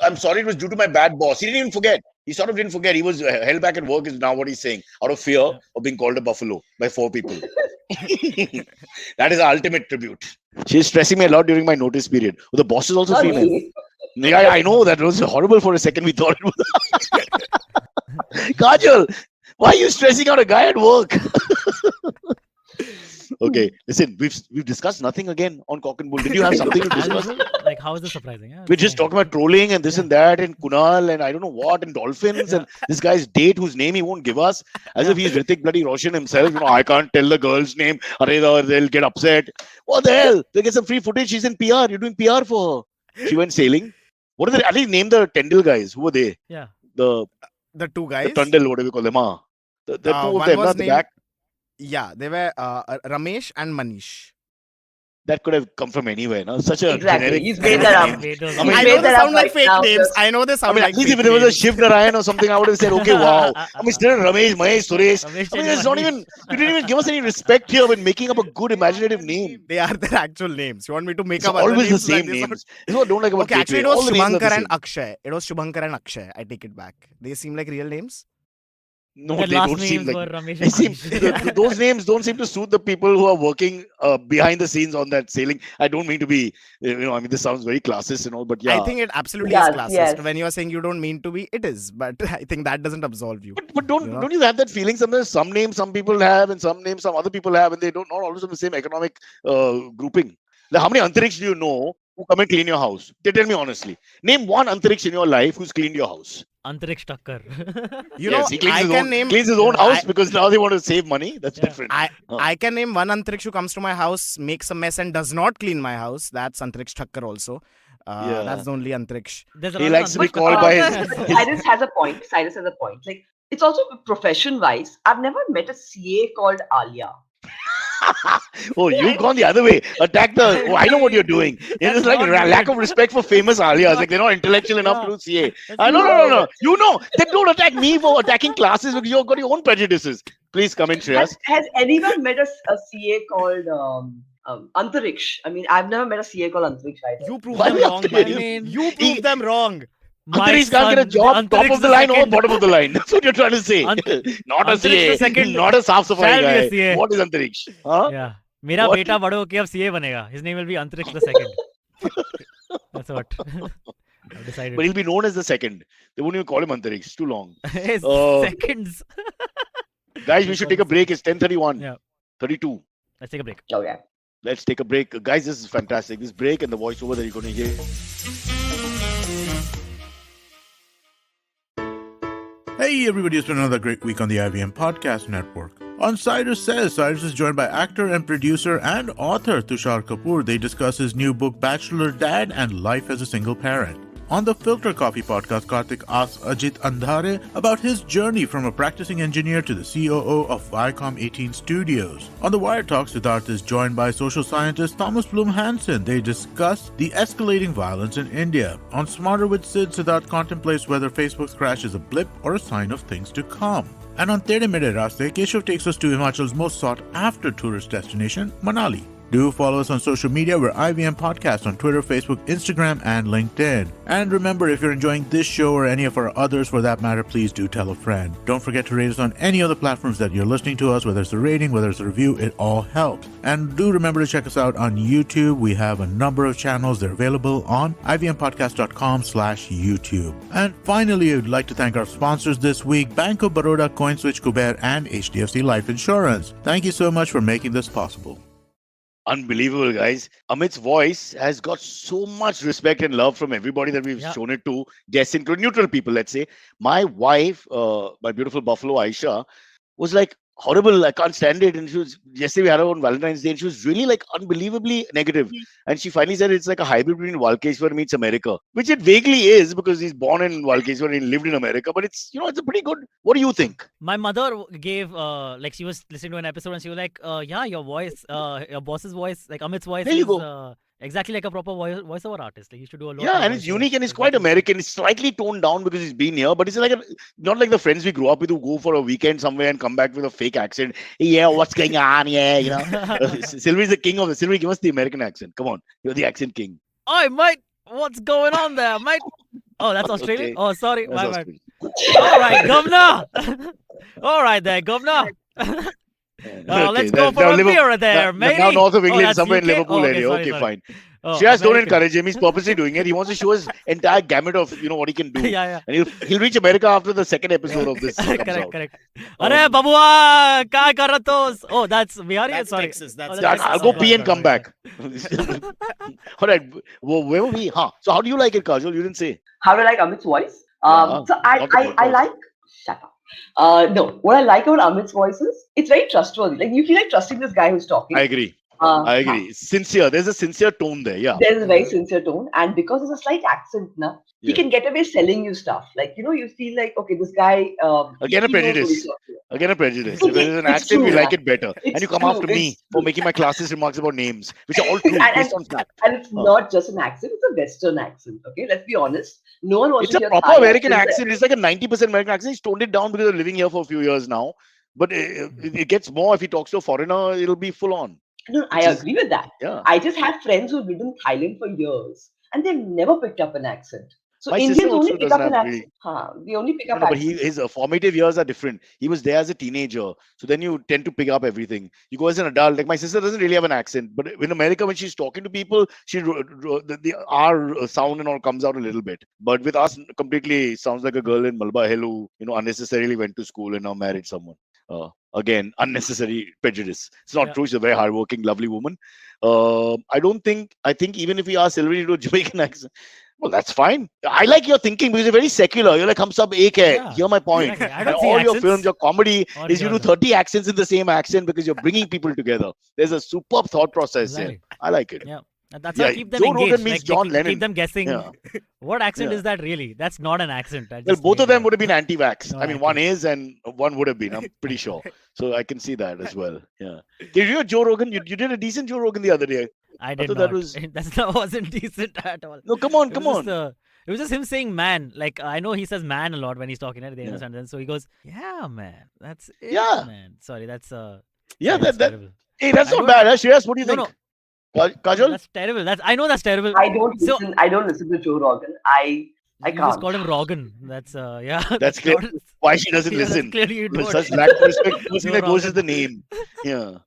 I'm sorry, it was due to my bad boss. He didn't even forget. He sort of didn't forget. He was held back at work, is now what he's saying, out of fear Yeah. of being called a buffalo by 4 people. That is our ultimate tribute. She's stressing me a lot during my notice period. Oh, the boss is also Not female. me. Yeah, I know that was horrible for a second. We thought it was. Kajol, why are you stressing out a guy at work? Okay, listen, we've discussed nothing again on Cock and Bull. Did you have something to As discuss? usual, like how is this surprising? Yeah, We're it's just fine. talking about trolling and this Yeah. and that and Kunal and I don't know what and dolphins and this guy's date whose name he won't give us as if he's Hrithik bloody Roshan himself. I can't tell the girl's name. They'll get upset. What the hell? They get some free footage. She's in PR. You're doing PR for her. She went sailing. What are they? At least name the Tendil guys. Who were they? Yeah. The The two guys. Tundal, whatever you call them. The two of One them, was at the named- back. Yeah, they were Ramesh and Manish. that could have come from anywhere. No? Such a Exactly. generic. He's made that up. Made those I up. mean, I made know they that up sound like right fake now, names. just- I know they I sound mean, like at least fake if there was a names. Shiv Narayan or something, I would have said, okay, wow. I mean, still Ramesh, Mahesh, Suresh. Ramesh I mean, it's not Chandra. even, you didn't even give us any respect here when making up a good imaginative name. They are their actual names. You want me to make It's up other always the names? same Like this? names. This is what I don't like about Okay, actually, Gateway. it was All the names are the Shubhankar same. and Akshay. It was Shubhankar and Akshay. I take it back. They seem like real names. No, Their they last don't seem names like. were Ramesh They and seem Manish. those names don't seem to suit the people who are working behind the scenes on that sailing. I don't mean to be, I mean, this sounds very classist and all, but I yeah. think it absolutely Yes, is classist. yes. When you are saying you don't mean to be, it is. But I think that doesn't absolve you. But don't You know? don't you have that feeling sometimes? Some names some people have, and some names some other people have, and they don't not always have the same economic grouping. Like how many Antariksh do you know who come and clean your house? Tell me honestly. Name one Antariksh in your life who's cleaned your house. Antariksh Thakkar. You Yes, know, he cleans I his can own name. cleans his own Yeah. house because now they want to save money. That's Yeah. different. I can name one Antariksh who comes to my house, makes a mess, and does not clean my house. That's Antariksh Thakkar also. Yeah. That's the only Antariksh. There's He another likes to be Antariksh called Thakkar by also. his- but Cyrus has a point. Cyrus has a point. Like, it's also profession-wise. I've never met a CA called Alia. Oh, you've gone the other way. Attack the. Oh, I know what you're doing. It That's is like not lack good. of respect for famous alias. Like they're not intellectual enough Yeah. to do CA. That's No, not no, no, no. good. You know, then don't attack me for attacking classes because you've got your own prejudices. Please come in, Shreyas. Has anyone met a CA called Antariksh? I mean, I've never met a CA called Antariksh either. You prove Why them would wrong, you- buddy. I mean, You he- prove them wrong. my Antariksh can't get a son, job top Antariksh of the line or second. bottom of the line. That's what you're trying to say. Ant- Not a Antariksh the CA, second not a Saaf Safai shall be a guy. CA. What is Antariksh? Huh? Yeah. मेरा What? बेटा बड़े होके अब CA बनेगा. His name will be Antariksh the second. That's what I've decided. But he'll be known as the second. They won't even call him Antariksh. It's too long. Hey, seconds. Guys, we should take a break. It's 10:31. Yeah. 32. Let's take a break. Okay. Let's take a break. Guys, this is fantastic. This break and the voiceover that you're going to hear. Hey everybody, it's been another great week on the IVM Podcast Network. On Cyrus Says, Cyrus is joined by actor and producer and author Tushar Kapoor. They discuss his new book, Bachelor Dad and Life as a Single Parent. On the Filter Coffee podcast, Karthik asks Ajit Andhare about his journey from a practicing engineer to the COO of Viacom 18 Studios. On the Wire Talk, Siddharth is joined by social scientist Thomas Bloom Hansen. They discuss the escalating violence in India. On Smarter with Sid, Siddharth contemplates whether Facebook's crash is a blip or a sign of things to come. And on Tere Mere Raste, Keshav takes us to Himachal's most sought after tourist destination, Manali. Do follow us on social media. We're IVM Podcast on Twitter, Facebook, Instagram, and LinkedIn. And remember, if you're enjoying this show or any of our others for that matter, please do tell a friend. Don't forget to rate us on any other platforms that you're listening to us, whether it's a rating, whether it's a review, it all helps. And do remember to check us out on YouTube. We have a number of channels. They're available on ivmpodcast.com/YouTube. And finally, I would like to thank our sponsors this week, Bank of Baroda, CoinSwitch, Kuber, and HDFC Life Insurance. Thank you so much for making this possible. Unbelievable, guys. Amit's voice has got so much respect and love from everybody that we've Yeah. shown it to, guests, including neutral people, let's say. My wife, my beautiful Buffalo Aisha, was like, horrible. I can't stand it. And she was, yesterday we had her on Valentine's Day, and she was really like unbelievably negative. And she finally said it's like a hybrid between Walkeshwar meets America, which it vaguely is because he's born in Walkeshwar and he lived in America. But it's, it's a pretty good. What do you think? My mother gave like she was listening to an episode and she was like, yeah, your voice, your boss's voice, like Amit's voice There you is go. Exactly like a proper voiceover artist. Like you should do a lot. Yeah, of and it's voiceovers. unique and it's quite Exactly. American. It's slightly toned down because he's been here, but it's like not like the friends we grew up with who go for a weekend somewhere and come back with a fake accent. Yeah, what's going on? Yeah, Sylvie's the king of the Sylvie. Give us the American accent. Come on, you're the accent king. Oi, mate, what's going on there, mate? Oh, that's Australian. Okay. Oh, sorry, That's my bad. Australian. All right, governor. All right, there, governor. Let's go for a beer there, mate. Now north of England, that's somewhere in UK? Liverpool Oh, area. sorry, Okay, sorry. fine. Oh, Shreyas, don't American. encourage him. He's purposely doing it. He wants to show his entire gamut of what he can do. Yeah. And he'll reach America after the second episode of this comes correct, out. correct. Are babua, kya kar rahe tos? Oh, that's Bihari. That's Sorry. Texas. That's Oh, Yeah, Texas. I'll go Oh, pee and sorry, come sorry. back. All right. Where were we? Huh. So how do you like it, Kajol? You didn't say. How do I like Amit's voice? Yeah, So I not the podcast. like. Shut up. No, what I like about Amit's voice is it's very trustworthy. Like you feel like trusting this guy who's talking. I agree. I agree. Sincere. There's a sincere tone there. Yeah. There's a very sincere tone, and because there's a slight accent, now he Yeah. can get away selling you stuff. Like you feel like okay, this guy, Again, a he knows what he's prejudice. talking about. Again, a prejudice. If there's an It's accent, we true, like man. it better. And It's you come true. after me It's for true. making my classist remarks about names, which are all true, and, and based on fact. and it's Huh. not just an accent; it's a Western accent. Okay, let's be honest. No one wants It's to a hear proper Thai American accents. accent. It's like a 90% American accent. He's toned it down because they're living here for a few years now. But it gets more if he talks to a foreigner, it'll be full on, No, I which is, agree with that. yeah. I just had friends who've lived in Thailand for years, and they've never picked up an accent. So My sister Indians only also pick doesn't up an have really. accent. Huh, they only pick No, up no, but accents. his formative years are different. He was there as a teenager, so then you tend to pick up everything. You go as an adult. Like my sister doesn't really have an accent, but in America, when she's talking to people, the R sound and all comes out a little bit. But with us, completely sounds like a girl in Malba Hill who unnecessarily went to school and now married someone. Again, unnecessary prejudice. It's not Yeah. true. She's a very hardworking, lovely woman. I don't think. I think even if we ask Sylvie to do a Jamaican accent. Well, that's fine. I like your thinking because you're very secular. You're like, hum sab ek hai. Yeah, Hear my point. exactly. I And don't see all your films, accents your comedy or is you do yours. 30 accents in the same accent because you're bringing people together. There's a superb thought process here. Exactly. I like it. Yeah. And that's how Yeah, keep them Joe Rogan engaged. means Like John keep Lennon. them guessing. Yeah, What accent yeah. is that really? That's not an accent. I Well, just both made of them it would up. have been anti-vax. No, I mean, one accurate. is and one would have been. I'm pretty sure. So I can see that as well. Yeah. Did you hear Joe Rogan? You did a decent Joe Rogan the other day. I I did thought that not. was That wasn't decent at all. no. Come on, It come was just on. it was just him saying man. Like I know he says man a lot when he's talking. Right? They Yeah, understand that. So he goes, yeah, man. That's it, yeah, man. Sorry, that's yeah. sorry, that's That. terrible. Hey, that's I not don't. bad. Huh? Shreyas, what do you No, no, think? no. Kajol? That's terrible. I know that's terrible. I don't So listen. I don't listen to Joe Rogan. I you just can't. called him Rogan. That's yeah. That's That's clear. not. Why she doesn't Yeah, that's listen. clearly you With don't. such lack of respect. First thing Joe that goes is Rogan. the name. Yeah.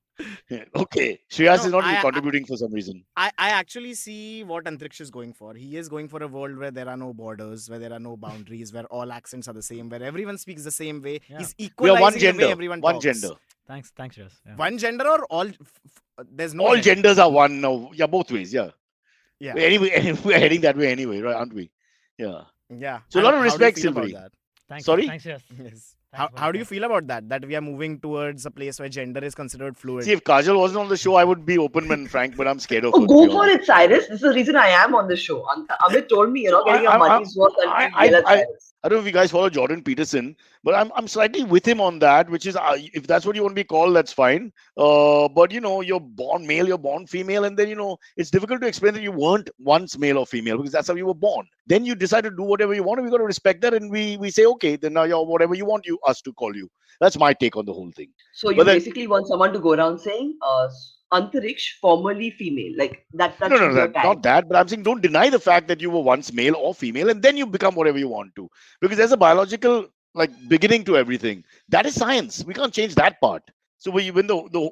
Yeah. Okay. Shreyas No, is not even contributing for some reason. I actually see what Antariksh is going for. He is going for a world where there are no borders, where there are no boundaries, where all accents are the same, where everyone speaks the same way. Yeah. He's We are one equalizing the way gender. everyone One talks. gender. Thanks, Shreyas. Yeah. One gender or all? There's no All gender. genders are one now. Yeah, both ways. Yeah. Yeah, Anyway, we're heading that way anyway, right? Aren't we? Yeah. yeah. So a And lot of how do you respect, feel about Sylvie. that? Thanks, Sorry? Shreyas. Yes. Thanks for How do you that. feel about that? That we are moving towards a place where gender is considered fluid. See, if Kajol wasn't on the show, I would be open and frank, but I'm scared of Oh, her, to be go for honest. it, Cyrus. This is the reason I am on the show. Amit told me you're So not getting your money's worth until you yell at I Cyrus. don't know if you guys follow Jordan Peterson, but I'm slightly with him on that, which is if that's what you want to be called, that's fine. But you're born male, you're born female, and then it's difficult to explain that you weren't once male or female because that's how you were born. Then you decide to do whatever you want, and we got to respect that, and we say okay, then now you're whatever you want us to call you. That's my take on the whole thing. So you But then basically want someone to go around saying, Antariksh, formerly female. Like that no, should no, be your no, tag. not that. But I'm saying don't deny the fact that you were once male or female, and then you become whatever you want to, because there's a biological beginning to everything. That is science. We can't change that part. So when the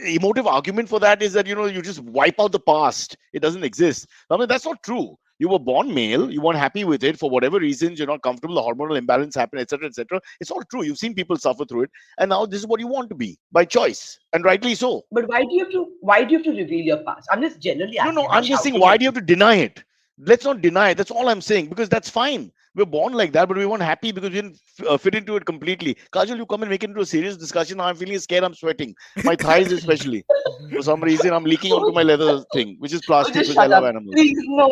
emotive argument for that is that you just wipe out the past. It doesn't exist. I mean that's not true. You were born male. You weren't happy with it for whatever reasons. You're not comfortable. The hormonal imbalance happened, etc., etc. It's all true. You've seen people suffer through it, and now this is what you want to be by choice, and rightly so. But why do you have to reveal your past? I'm just generally No, asking. I'm I'm not just saying, shouting why at do you you. have to deny it? Let's not deny it. That's all I'm saying, because that's fine. We're born like that, but we weren't happy because we didn't fit into it completely. Kajal, you come and make it into a serious discussion. Now I'm feeling scared. I'm sweating. My thighs, especially. For some reason, I'm leaking onto my leather thing, which is Oh, plastic just because I shut love up. animals. Please, no.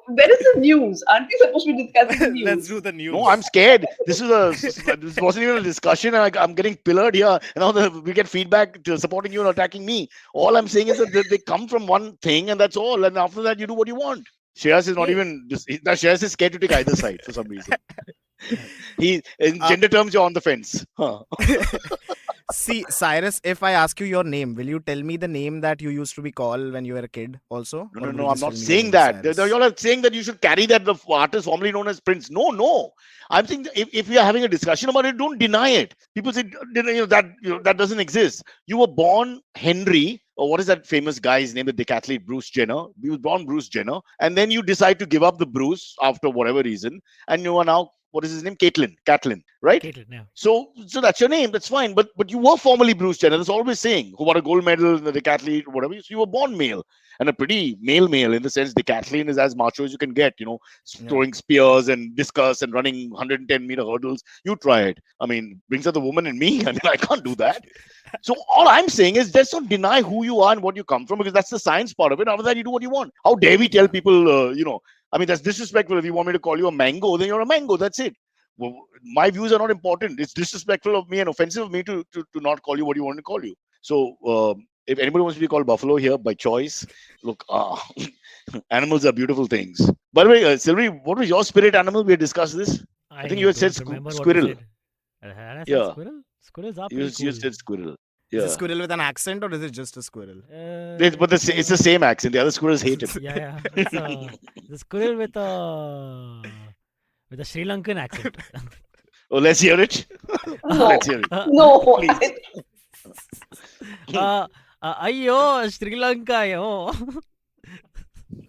Where is the news? Aren't we supposed to be discussing the Let's news? do the news. No, I'm scared. This wasn't even a discussion, and I'm getting pillared here. And now we get feedback to supporting you and attacking me. All I'm saying is that they come from one thing, and that's all. And after that, you do what you want. Shreyas is not Hey. even. Shreyas is scared to take either side for some reason. In Uh, gender terms, you're on the fence. Huh. See, Cyrus, if I ask you your name, will you tell me the name that you used to be called when you were a kid also? No, Or no, will no. you I'm just not tell me your saying name is that. Cyrus? Y'all are saying that you should carry that the artist formerly known as Prince. No. I'm saying that if we are having a discussion about it, don't deny it. People say that doesn't exist. You were born Henry, or what is that famous guy's name, the decathlete Bruce Jenner? He was born Bruce Jenner, and then you decide to give up the Bruce after whatever reason, and you are now what is his name? Caitlin, right? Caitlin, yeah. So that's your name. That's fine. But you were formerly Bruce Jenner. That's always saying who won a gold medal in the decathlete or whatever. So you were born male and a pretty male in the sense decathlete is as macho as you can get. Yeah. Throwing spears and discus and running 110-meter hurdles. You try it. I mean, brings out the woman in me. I mean, I can't do that. So all I'm saying is just don't deny who you are and what you come from because that's the science part of it. After that, you do what you want. How dare we tell people, I mean, that's disrespectful. If you want me to call you a mango, then you're a mango. That's it. Well, my views are not important. It's disrespectful of me and offensive of me to not call you what you want to call you. So if anybody wants to be called Buffalo here by choice, look, animals are beautiful things. By the way, Sylvie, what was your spirit animal? We had discussed this. I think you had said don't remember what squirrel. you said. Had I said Yeah. squirrel? Squirrels are You pretty cool. said squirrel. Is Yeah. it squirrel with an accent or is it just a squirrel? But it's the same accent. The other squirrels hate it. Yeah. It's the squirrel with a Sri Lankan accent. Oh, let's hear it. No, Let's hear it. no. Please. Ayyo, Sri Lanka, yo.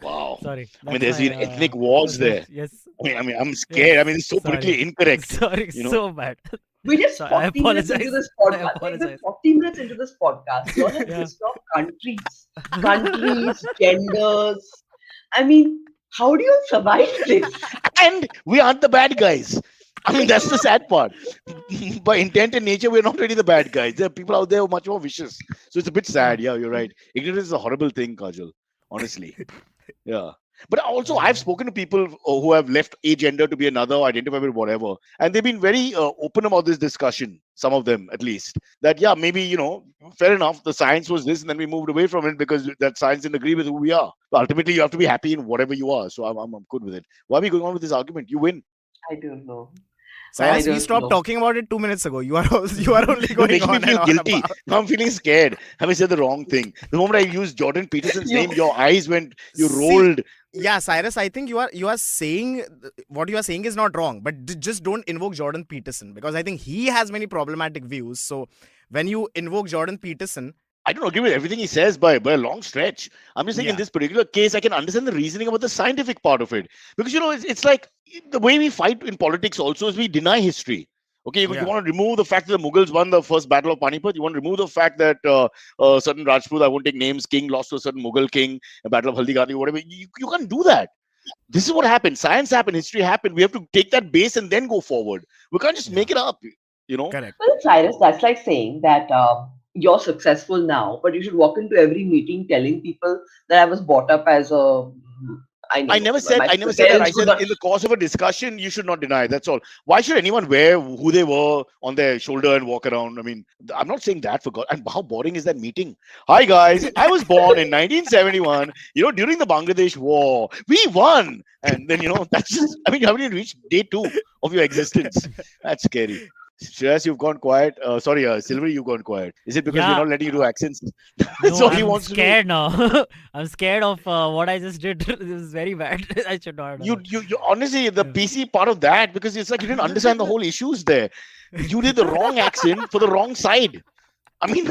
Wow. Sorry. I mean, that's there's been my, ethnic wars there. Yes. I mean, I'm scared. I mean, it's so Sorry. politically incorrect. Sorry, you know. so bad. We're just Sorry, I 40 minutes into apologize. this I podcast. We're apologize. just 40 minutes into this podcast. You all have Yeah. to stop countries, genders. I mean, how do you survive this? And we aren't the bad guys. I mean, that's the sad part. By intent and nature, we're not really the bad guys. There are people out there who are much more vicious. So it's a bit sad. Yeah, you're right. Ignorance is a horrible thing, Kajol. Honestly. Yeah. But also, I've spoken to people who have left a gender to be another, identify with whatever. And they've been very open about this discussion, some of them at least. That, yeah, maybe, fair enough, the science was this, and then we moved away from it because that science didn't agree with who we are. But ultimately, you have to be happy in whatever you are. So I'm good with it. Why are we going on with this argument? You win. I don't know. Cyrus, we don't stopped know. talking about it 2 minutes ago. You are only You're going making me on feel and on guilty. about. Now I'm feeling scared. Having said the wrong thing. The moment I used Jordan Peterson's You- name, your eyes went, you See, rolled. Yeah, Cyrus, I think you are saying what you are saying is not wrong, but just don't invoke Jordan Peterson because I think he has many problematic views. So when you invoke Jordan Peterson, I don't agree with everything he says by a long stretch. I'm just saying in Yeah. this particular case, I can understand the reasoning about the scientific part of it. Because, it's like the way we fight in politics also is we deny history. Okay, you Yeah. want to remove the fact that the Mughals won the first battle of Panipat. You want to remove the fact that certain Rajput, I won't take names, king lost to a certain Mughal king, a battle of Haldighati, whatever. You can't do that. This is what happened. Science happened, history happened. We have to take that base and then go forward. We can't just make it up, correct. Well, Cyrus, that's like saying that you're successful now, but you should walk into every meeting telling people that I was brought up as a. I never said that. I parents said could not- in the course of a discussion, you should not deny. That's all. Why should anyone wear who they were on their shoulder and walk around? I mean, I'm not saying that for God. And how boring is that meeting? Hi guys, I was born in 1971. During the Bangladesh War, we won. And then that's just. I mean, you haven't even reached day 2 of your existence. That's scary. Shreyas, you've gone quiet. Sorry, Silvery, you've gone quiet. Is it because we're Yeah. not letting you do accents? That's No, all he I'm wants to do. scared now. I'm scared of what I just did. This is very bad. I should not. have done You honestly the PC part of that because it's like you didn't understand the whole issues there. You did the wrong accent for the wrong side. I mean,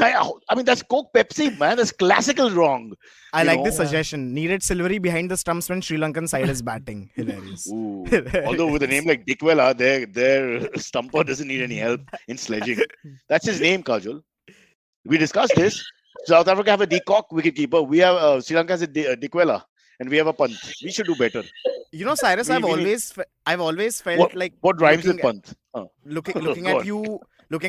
that's Coke Pepsi, man. That's classical wrong. I You like know? this suggestion. Needed Silvery behind the stumps when Sri Lankan side is batting. Hilarious. Ooh. Although with a name like Dickwella, their stumper doesn't need any help in sledging. That's his name, Kajol. We discussed this. South Africa have a Decock wicketkeeper. We have Sri Lanka has a Dickwella, and we have a Pant. We should do better. Cyrus, We I've need- always felt like What rhymes with looking at- Pant? Huh. looking Go at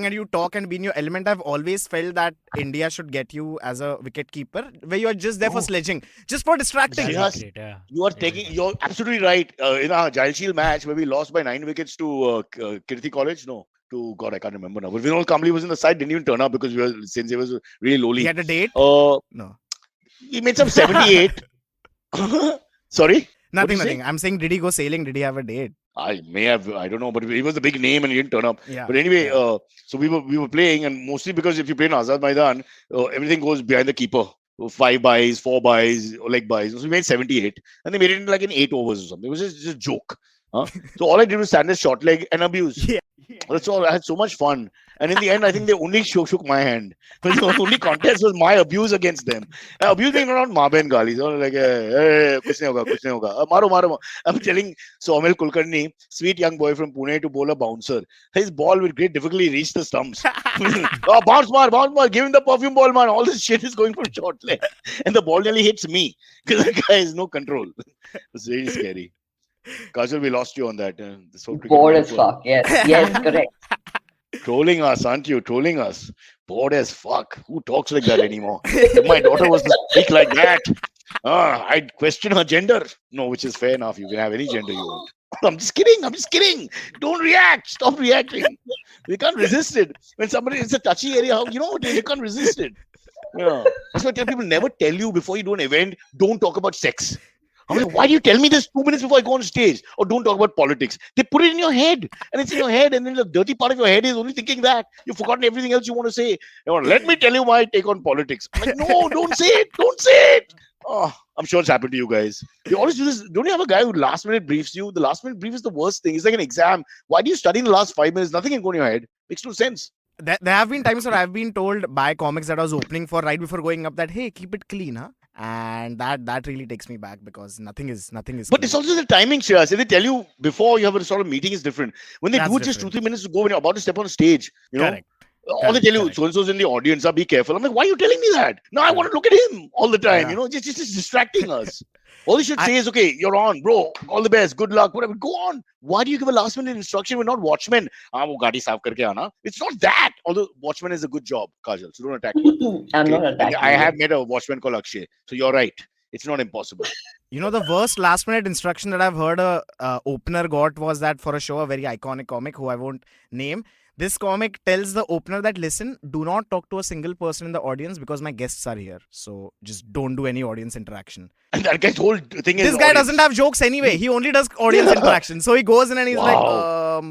on. you talk and be in your element. I've always felt that India should get you as a wicket keeper where you are just there for sledging, just for distracting. That'd Yes. be great, yeah. You are Yeah, taking. yeah. You're absolutely right. In our Giant Shield match where we lost by 9 wickets to Kirti College, no, to God, I can't remember now. But Vinod Kamli was in the side, didn't even turn up because since he was really He lowly. had a date. Uh, No, he made some 78. Sorry, nothing. you say? I'm saying, did he go sailing? Did he have a date? I may have. I don't know, but he was a big name and he didn't turn up. Yeah. But anyway, yeah. so we were playing, and mostly because if you play in Azad Maidan, everything goes behind the keeper. 5 buys, 4 buys, or leg buys. So we made 78, and they made it in like in 8 overs or something. It was just a joke. Huh? So all I did was stand as short leg and abuse. Yeah. That's all. I had so much fun. And in the end, I think they only shook my hand. Because the only contest was my abuse against them. Abuse being not Mabe and Gali. So like, hey, kuch nahi hoga, kuch nahi hoga. Maro, maro, maro. I'm telling Somil Kulkarni, sweet young boy from Pune, to bowl a bouncer. His ball with great difficulty reached the stumps. Oh, bounce, mar, give him the perfume ball, man. All this shit is going from short leg. And the ball nearly hits me. Because the guy has no control. It's really scary. Kajol, we lost you on that. This whole cricket Bored world as was fuck. Yes, yes, correct. trolling us, aren't you? Trolling us. Bored as fuck. Who talks like that anymore? If my daughter was to speak like that, I'd question her gender. No, which is fair enough. You can have any gender you want. I'm just kidding. I'm just kidding. Don't react. Stop reacting. We can't resist it. When somebody, it's a touchy area, you know, you can't resist it. Yeah. That's why I tell people, never tell you before you do an event, don't talk about sex. I'm like, why do you tell me this 2 minutes before I go on stage? Or don't talk about politics. They put it in your head, and it's in your head, and then the dirty part of your head is only thinking that. You've forgotten everything else you want to say. Let me tell you my take on politics. I'm like, no, don't say it. Don't say it. Oh, I'm sure it's happened to you guys. You always do this. Don't you have a guy who last minute briefs you? The last minute brief is the worst thing. It's like an exam. Why do you study in the last 5 minutes? Nothing can go in your head. Makes no sense. There have been times where I've been told by comics that I was opening for right before going up that, hey, keep it clean, huh? And that really takes me back because nothing is But clean. it's also the timing, Shreyas. If they tell you before you have a sort of meeting is different. When they That's do it just different. 2-3 minutes to go when you're about to step on stage, you know, Correct. or they tell you Correct. so and so's in the audience, be careful. I'm like, why are you telling me that? No, I want to look at him all the time, Yeah. you know, just distracting us. All you should I- say is, okay, you're on, bro. All the best, good luck, whatever. Go on. Why do you give a last minute instruction? We're not watchmen. Wo gaadi saaf karke aana. It's not that. Although watchman is a good job, Kajol. So don't attack me. I'm Okay? not And attacking I you. have met a watchman called Akshay. So you're right. It's not impossible. You know, the worst last minute instruction that I've heard a opener got was that for a show, a very iconic comic who I won't name. This comic tells the opener that, listen, do not talk to a single person in the audience because my guests are here. So just don't do any audience interaction. And that guy's whole thing is This guy audience. doesn't have jokes anyway. He only does audience interaction. So he goes in and he's like, Wow.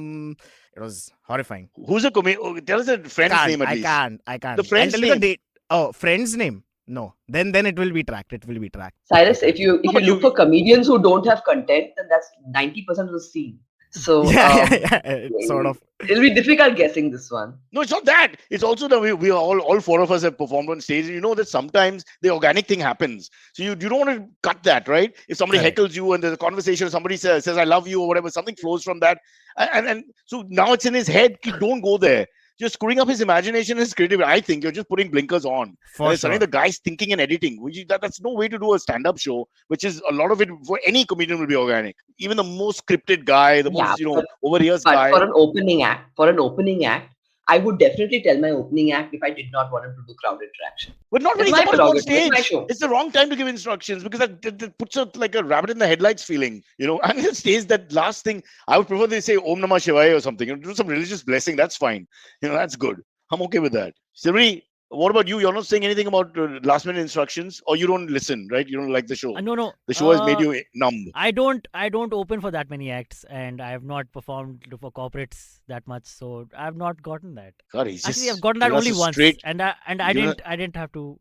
it was horrifying. Who's a comedian? Tell us a friend's name at least. I can't. The friend's I'll tell you the name. date. Oh, friend's name? No. Then it will be tracked. It will be tracked. Cyrus, if you but look you- for comedians who don't have content, then that's 90% of the scene. So Yeah. It's sort of. it'll be difficult guessing this one. No, it's not that. It's also that we all four of us have performed on stage. You know that sometimes the organic thing happens. So you don't want to cut that, right? If somebody Correct. heckles you and there's a conversation, somebody says I love you or whatever, something flows from that. And so now it's in his head. Don't go there. You're screwing up his imagination, his creativity. I think you're just putting blinkers on. For And suddenly sure. the guy's thinking and editing, that's no way to do a stand-up show, which is a lot of it for any comedian will be organic. Even the most scripted guy, the most, but over-ears But guy. for an opening act, I would definitely tell my opening act if I did not want him to do crowd interaction. But not when It's he's my about to go on prerogative. It's my stage. show. It's the wrong time to give instructions because that puts out like a rabbit in the headlights feeling. And it stays that last thing. I would prefer they say Om Namah Shivaya or something. Do some religious blessing. That's fine. That's good. I'm okay with that. Siri, what about you? You're not saying anything about last minute instructions, or you don't listen, right? You don't like the show. No. The show has made you numb. I don't open for that many acts, and I have not performed for corporates that much, so I have not gotten that. God, he's Actually, just I've gotten that giving us only a once, straight- and I giving didn't have to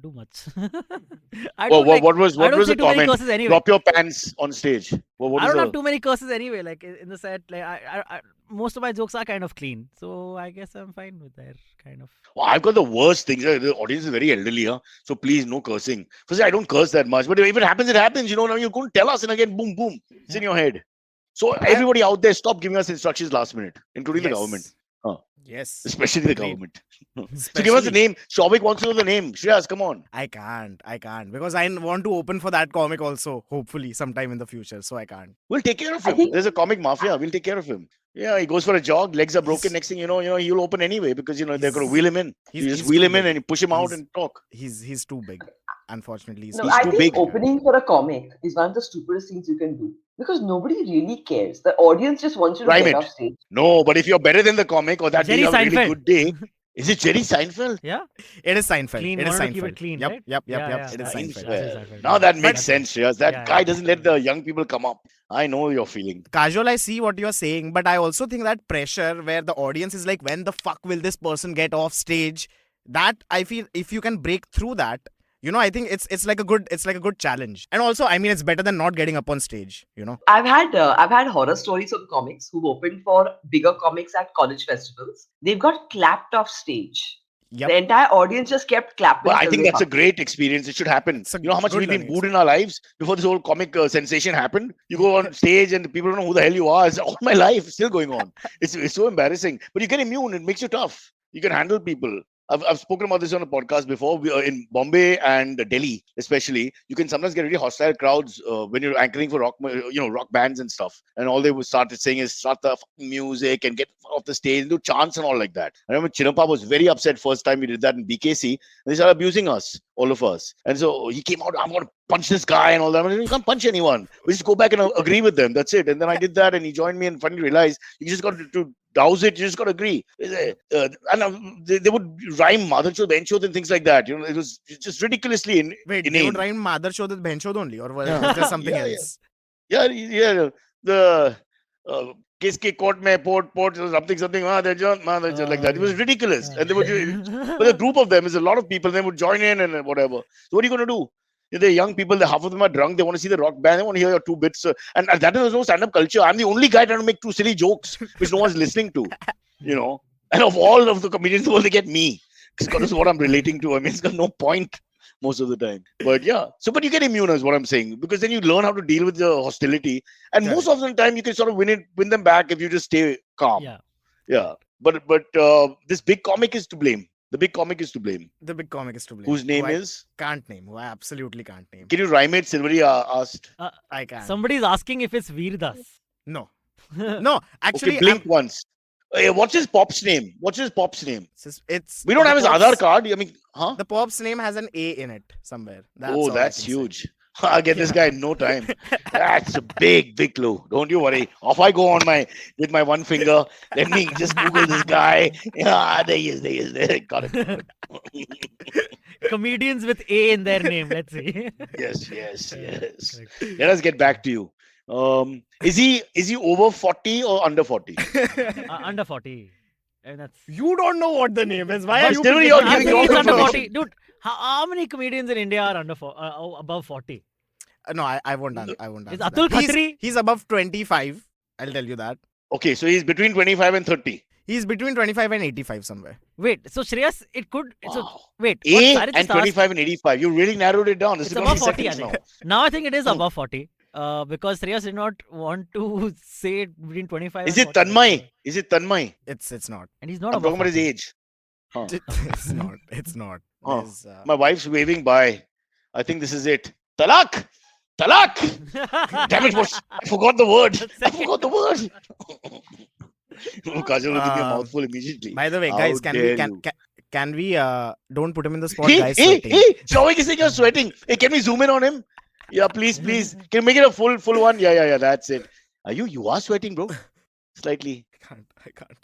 do much. I Well, don't like- what was I don't the say too many comment? curses anyway. Drop your pants on stage. Well, what I is don't the- have too many curses anyway. Like in the set, like I most of my jokes are kind of clean, so I guess I'm fine with that kind of. Oh, I've got the worst things. The audience is very elderly, huh? So please, no cursing. Firstly, I don't curse that much, but if it happens, it happens. Now you're going to tell us, and again, boom, boom, it's in your head. So everybody out there, stop giving us instructions last minute, including the government, Yes. especially the Agreed. government. So give us the name. Shobik wants to know the name. Shreyas, come on. I can't because I want to open for that comic also, hopefully sometime in the future. So I can't. We'll take care of I him. think- There's a comic mafia. We'll take care of him. Yeah, he goes for a jog. Legs are broken. Next thing you know, he'll open anyway because they're going to wheel him in. You just wheel too him in big. and you push him out He's- and talk. He's too big. Unfortunately, No, He's I too think big. opening for a comic is one of the stupidest things you can do because nobody really cares. The audience just wants you to Rhyme get it. off stage. No, but if you're better than the comic or that Jerry being a really Seinfeld. good day, is it Jerry Seinfeld? Yeah, it is Seinfeld. Clean, It is wanted to Seinfeld. keep it clean, yep, right? yep. Yeah, It is yeah. Seinfeld. That's Seinfeld, Now yeah. that makes But- sense, Shreyas. That Yeah, guy yeah. doesn't let the young people come up. I know your feeling. Kajol, I see what you're saying, but I also think that pressure where the audience is like, when the fuck will this person get off stage? That I feel if you can break through that, I think it's like a good challenge. And also, I mean, it's better than not getting up on stage. I've had horror stories of comics who've opened for bigger comics at college festivals. They've got clapped off stage. Yep. The entire audience just kept clapping. But I till think they that's a fucked. great experience. It should happen. It's a You know how much good we've been learning booed in our lives before this whole comic sensation happened? You go on stage and the people don't know who the hell you are. It's all my life still going on. It's so embarrassing. But you get immune. It makes you tough. You can handle people. I've spoken about this on a podcast before. In Bombay and Delhi, especially, you can sometimes get really hostile crowds when you're anchoring for rock bands and stuff. And all they would start saying is start the fucking music and get off the stage, do chants and all like that. I remember Chinappa was very upset first time we did that in BKC. And they started abusing us, all of us. And so he came out, I'm going to punch this guy and all that. I mean, you can't punch anyone. We just go back and agree with them. That's it. And then I did that and he joined me and finally realized you just got to douse it. You just got to agree. They would rhyme Mother Chod, Ben Chod and things like that. It was just ridiculously Wait, they inane. would rhyme Mother Chod with Benchod only, or was Yeah. there something Yeah, else? Yeah. The kiske court mein port something Mother Chod, like that. It was ridiculous. And they would, but a group of them is a lot of people. They would join in and whatever. So what are you going to do? They're young people. Half of them are drunk. They want to see the rock band. They want to hear your two bits. And that is no stand-up culture. I'm the only guy trying to make two silly jokes which no one's listening to. And of all of the comedians in the world, they get me. Because this is what I'm relating to. I mean, it's got no point most of the time. But yeah. But you get immune is what I'm saying. Because then you learn how to deal with the hostility. And most of the time, you can sort of win them back if you just stay calm. Yeah. But this big comic is to blame. The big comic is to blame. The big comic is to blame. Whose name is? Can't name. Who I absolutely can't name. Can you rhyme it? Silvery asked. I can. Somebody's asking if it's Veerdas. No. No, actually. Okay, blink once. Hey, what's his pop's name? It's We don't have his pop's- Aadhaar card. I mean, huh? The pop's name has an A in it somewhere. Oh, that's huge. I'll get this guy in no time. That's a big clue. Don't you worry. Off I go with my one finger. Let me just Google this guy. Yeah, there he is. There. Got it. Comedians with A in their name. Let's see. Yes. Correct. Let us get back to you. Is he over 40 or under 40? Under 40. And that's. You don't know what the name is. Why But are you still picking you're on giving me? all He's the under information. 40. Dude, how many comedians in India are above 40? No, I won't answer. Is that. Atul Khatri? He's above 25. I'll tell you that. Okay, so he's between 25 and 30. He's between 25 and 85 somewhere. Wait, so Shreyas, it could. So, Wow. wait, A what Cyrus and just asked, 25 and 85. You really narrowed it down. This it's is going to above be 40, I seconds think. now. Now I think it is above 40. Because Shreyas did not want to say it between 25 Is and it 40. Tanmay? Is it Tanmay? It's not. And he's not I'm above talking about his 40. age. Huh. It's not. It's not. Huh. There's, My wife's waving by. I think this is it. Talak! Damn it, I forgot the word. Kajol will give me a mouthful immediately. By the way, How guys, dare can we don't put him in the spot, Hey, guys? hey, sweating. hey! Showing is saying you're sweating. Hey, can we zoom in on him? Yeah, please. Can you make it a full one? Yeah, that's it. You are sweating, bro. Slightly. I can't.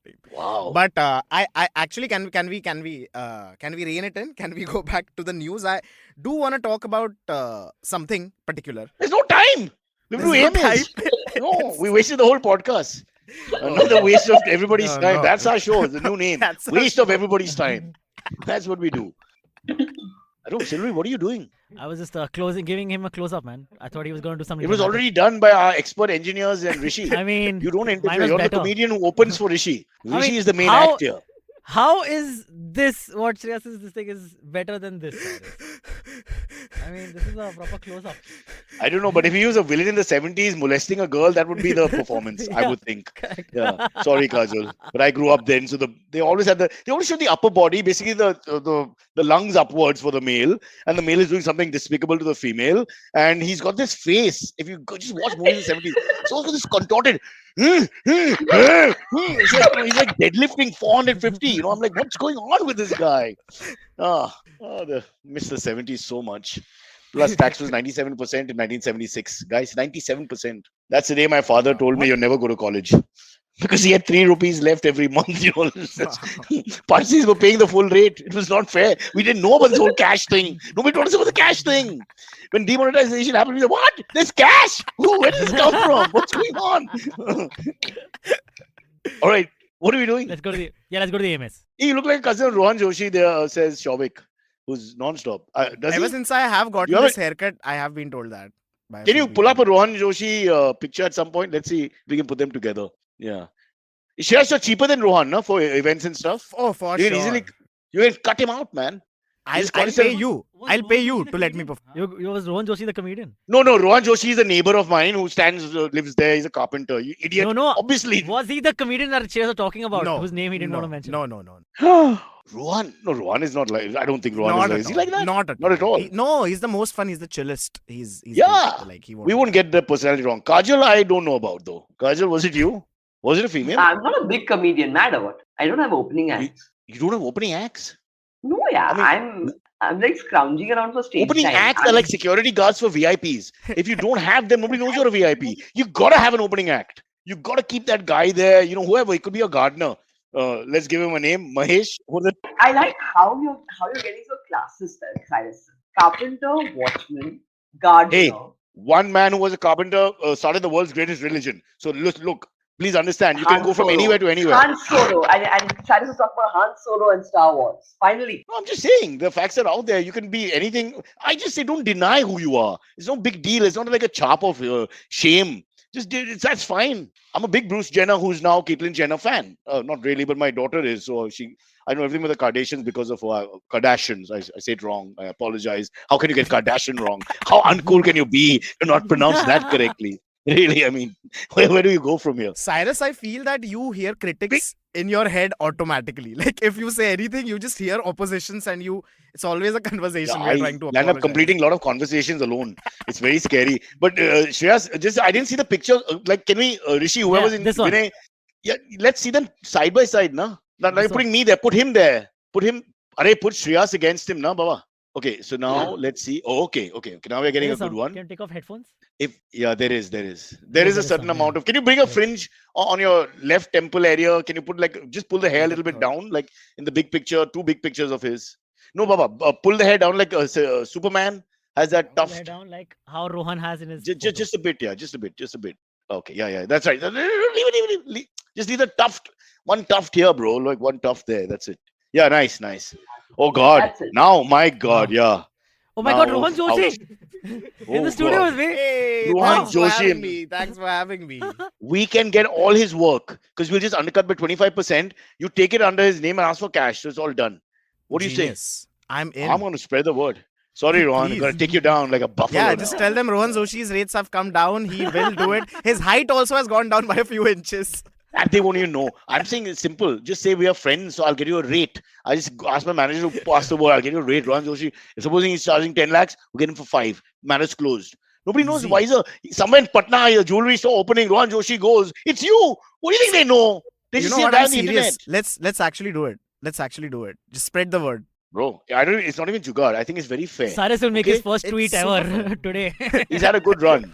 Babe. Wow. But I actually can we rein it in? Can we go back to the news? I do want to talk about something particular. There's no time. We have to There's no aim it. No, we wasted the whole podcast. Another waste of everybody's No, time. no. That's our show. The new name. That's our Waste of everybody's time. That's what we do. I don't, Silvery, what are you doing? I was just giving him a close up, man. I thought he was going to do something. It was dramatic. already done by our expert engineers and Rishi. I mean, You don't mine interfere. was You're the better. comedian who opens for Rishi. I Rishi mean, is the main how- act here. How is this? What Shreyas is this thing is better than this? I mean, this is a proper close up. I don't know, but if he was a villain in the 70s molesting a girl, that would be the performance, I Yeah. would think. Yeah. Sorry, Kajol. But I grew up then, so they always show the upper body, basically the lungs upwards for the male, and the male is doing something despicable to the female, and he's got this face. If you just watch movies in the 70s, it's also this contorted. He's like deadlifting 450. I'm like, what's going on with this guy? Miss the 70s so much. Plus, tax was 97% in 1976. Guys, 97%. That's the day my father told me you'll never go to college. Because he had 3 rupees left every month. Parsis were paying the full rate. It was not fair. We didn't know about this whole cash thing. Nobody told us about the cash thing. When demonetization happened, we said, what? There's cash? Where does this come from? What's going on? All right. What are we doing? Let's go to the AMS. You look like cousin Rohan Joshi there, says Shobik. who's non-stop. Does Ever he? since I have gotten have this haircut, I have been told that. By a Can few you pull up people. a Rohan Joshi picture at some point? Let's see if we can put them together. Yeah. Shares are cheaper than Rohan, no, for events and stuff. Oh, for You can sure. easily you can cut him out, man. I'll just call pay yourself- you. Was I'll pay Rohan you Joshi the to let me comedian? perform. You was Rohan Joshi the comedian? No, Rohan Joshi is a neighbor of mine who lives there. He's a carpenter. You idiot. No. Obviously. Was he the comedian that Shreyas was talking about? No. Whose name he didn't no, want to mention? No. Rohan. No, Rohan is not like. I don't think Rohan Not is like. at Is he all. like that? Not at Not at all. No, he's the most fun. He's the chillest. He's Yeah. like he We won't get the personality wrong. Kajol, I don't know about though. Kajol, was it you? Was it a female? I'm not a big comedian, mad or what? I don't have opening acts. You don't have opening acts. No, yeah, I mean, I'm like scrounging around for stage Opening time. acts are like security guards for VIPs. If you don't have them, nobody knows you're a VIP. You gotta have an opening act. You gotta keep that guy there. You know, whoever. It could be a gardener. Let's give him a name. Mahesh. I like how you're getting so classist, Cyrus. Carpenter, watchman, gardener. Hey, one man who was a carpenter started the world's greatest religion. So look, please understand. You can Han go from Solo. anywhere to anywhere. Han Solo. And Cyrus was talking about Han Solo and Star Wars. Finally. No, I'm just saying the facts are out there. You can be anything. I just say don't deny who you are. It's no big deal. It's not like a chop of shame. That's fine. I'm a big Bruce Jenner who's now Caitlyn Jenner fan. Not really, but my daughter is. So I know everything with the Kardashians because of Kardashians. I say it wrong. I apologize. How can you get Kardashian wrong? How uncool can you be to not pronounce that correctly? Really, I mean, where do you go from here? Cyrus, I feel that you hear critics in your head automatically. Like if you say anything, you just hear oppositions and it's always a conversation. We're trying to I end up apologize. completing a lot of conversations alone. It's very scary. But Shreyas, I didn't see the picture. Like, can we, Rishi, whoever's in this one. Vinay, yeah, let's see them side by side, na? Not like This putting me there. Put him there. Put Shreyas against him, na, Baba? Okay, so now let's see. Oh, okay. Now we're getting a good one. Can you take off headphones? There is a is certain some, amount yeah. of. Can you bring a fringe on your left temple area? Can you put just pull the hair a little bit down, like in the big picture, 2 big pictures of his? No, Baba, pull the hair down like Superman has that Lay tuft. down like how Rohan has in his. Just a bit, yeah, just a bit. Okay, yeah, that's right. Leave it. Just leave the tuft, one tuft here, bro, like one tuft there. That's it. Yeah, nice. Oh God, That's it. now my God, yeah. Oh my God, Now, Rohan Joshi in Oh, the studio God. with me. Hey, Rohan thanks for Joshi having and- me. Thanks for having me. We can get all his work because we'll just undercut by 25%. You take it under his name and ask for cash, so it's all done. What do you say? Genius. I'm in. I'm going to spread the word. Sorry, Rohan, I'm Please. going to take you down like a buffalo. Yeah, now. just tell them Rohan Joshi's rates have come down. He will do it. His height also has gone down by a few inches. That they won't even know. I'm saying it's simple. Just say we are friends, so I'll get you a rate. I just ask my manager to pass the word. I'll get you a rate. Rohan Joshi, supposing he's charging 10 lakhs, we'll get him for 5. Matters closed. Nobody knows Easy. wiser. Somewhere in Patna, a jewelry store opening, Rohan Joshi goes, it's you. What do you think they know? They You just know see what? that I'm on the serious. internet. Let's actually do it. Just spread the word. Bro, I don't. It's not even jugaad. I think it's very fair. Cyrus will make Okay? his first It's tweet super ever fun. today. He's had a good run.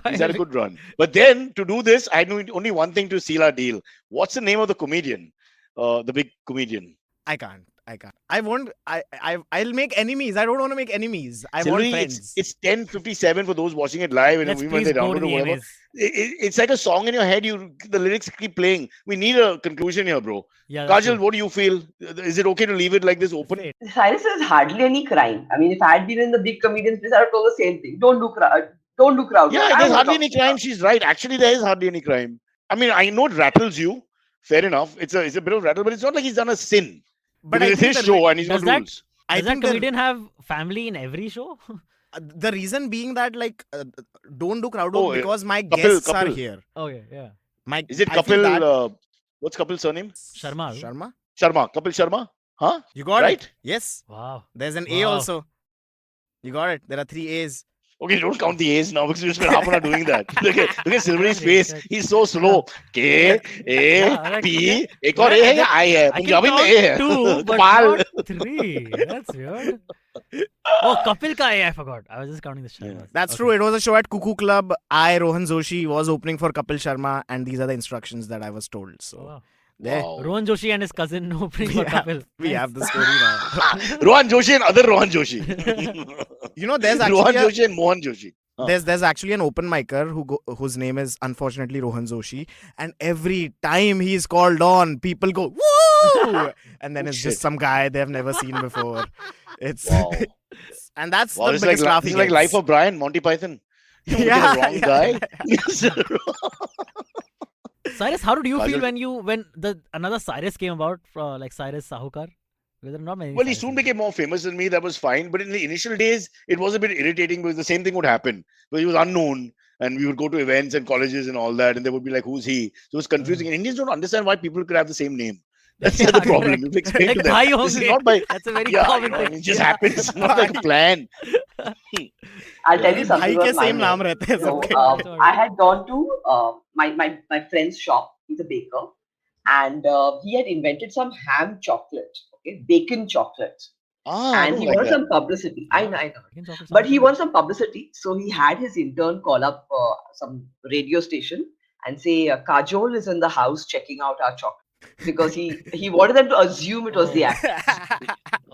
But then to do this, I need only one thing to seal our deal. What's the name of the comedian? The big comedian. I can't. I won't. I'll make enemies. I don't want to make enemies. I Silvery, want friends. it's 10:57 for those watching it live, and Let's even when please they go to download the or whatever. AMAs. It's like a song in your head. The lyrics keep playing. We need a conclusion here, bro. Yeah, that's Kajol, true. what do you feel? Is it okay to leave it like this open? Say it. Cyrus is hardly any crime. I mean, if I had been in the big comedians place, I would have told the same thing. Don't do crowd. Don't do crowd. Yeah, work. I there's don't hardly wanna any talk to crime. She's right. Actually, there is hardly any crime. I mean, I know it rattles you. Fair enough. It's a bit of rattle, but it's not like he's done a sin. But Because I it's think his the, show and he's Does got that- rules. I Does that think the, comedian have family in every show? the reason being that don't do crowd Oh, work because my Kapil, guests are Kapil. here. Okay, yeah. Is it I feel that- Kapil? What's Kapil's surname? Sharma. Sharma? Sharma. Kapil Sharma? Huh? You got Right? it. Yes. Wow. There's an A Wow. also. You got it. There are 3 A's. Okay, don't count the A's now because we spent half an hour doing that. Look at Silvery's Exactly, face. exactly. He's so slow. K, Yeah, A, like, P. yeah. एक और A Yeah, है या I है? I can Punjabi में count A है. 2, but Kapal. not 3. That's weird. Oh, Kapil ka A, I forgot. I was just counting the Sharmas. That's Okay. true. It was a show at Cuckoo Club. Rohan Joshi, was opening for Kapil Sharma, and these are the instructions that I was told. So Oh, wow. there, Wow. Rohan Joshi and his cousin opening for Kapil. we Nice. have the story now. Rohan Joshi and other Rohan Joshi. You know, there's Rohan actually Joshi and Mohan Joshi. there's actually an open micer whose name is unfortunately Rohan Joshi, and every time he's called on, people go woo. woo! And then Oh, it's shit. just some guy they've never seen before. It's Wow. and that's Wow, the this is like biggest laugh he this is like gets. Life of Brian, Monty Python. You want to get Yeah, a wrong yeah, guy. Cyrus, how did you feel Kajol- when the another Cyrus came about, like Cyrus Sahukar? Because there are not many. Well, he Cyruses. soon became more famous than me. That was fine. But in the initial days, it was a bit irritating because the same thing would happen. But he was unknown, and we would go to events and colleges and all that, and they would be like, "Who's he?" So it was confusing. And Indians don't understand why people could have the same name. That's Yeah, the problem. correct. You have to explain Like to them. bhai This is honge. not by That's a very yeah, common I mean, thing. it just Yeah. happens. It's not like a plan. I'll tell Yeah. you something भाई के about my same नाम name. रहते हैं So, सबके. That's all I right. had gone to my friend's shop. He's a baker, and he had invented some ham chocolate, okay, bacon chocolate, I and don't he like wanted that. some publicity. I know, I know. Bacon chocolate But sounds he good. wants some publicity, so he had his intern call up some radio station and say, "Kajol is in the house checking out our chocolate," because he wanted them to assume it was the Oh. actor.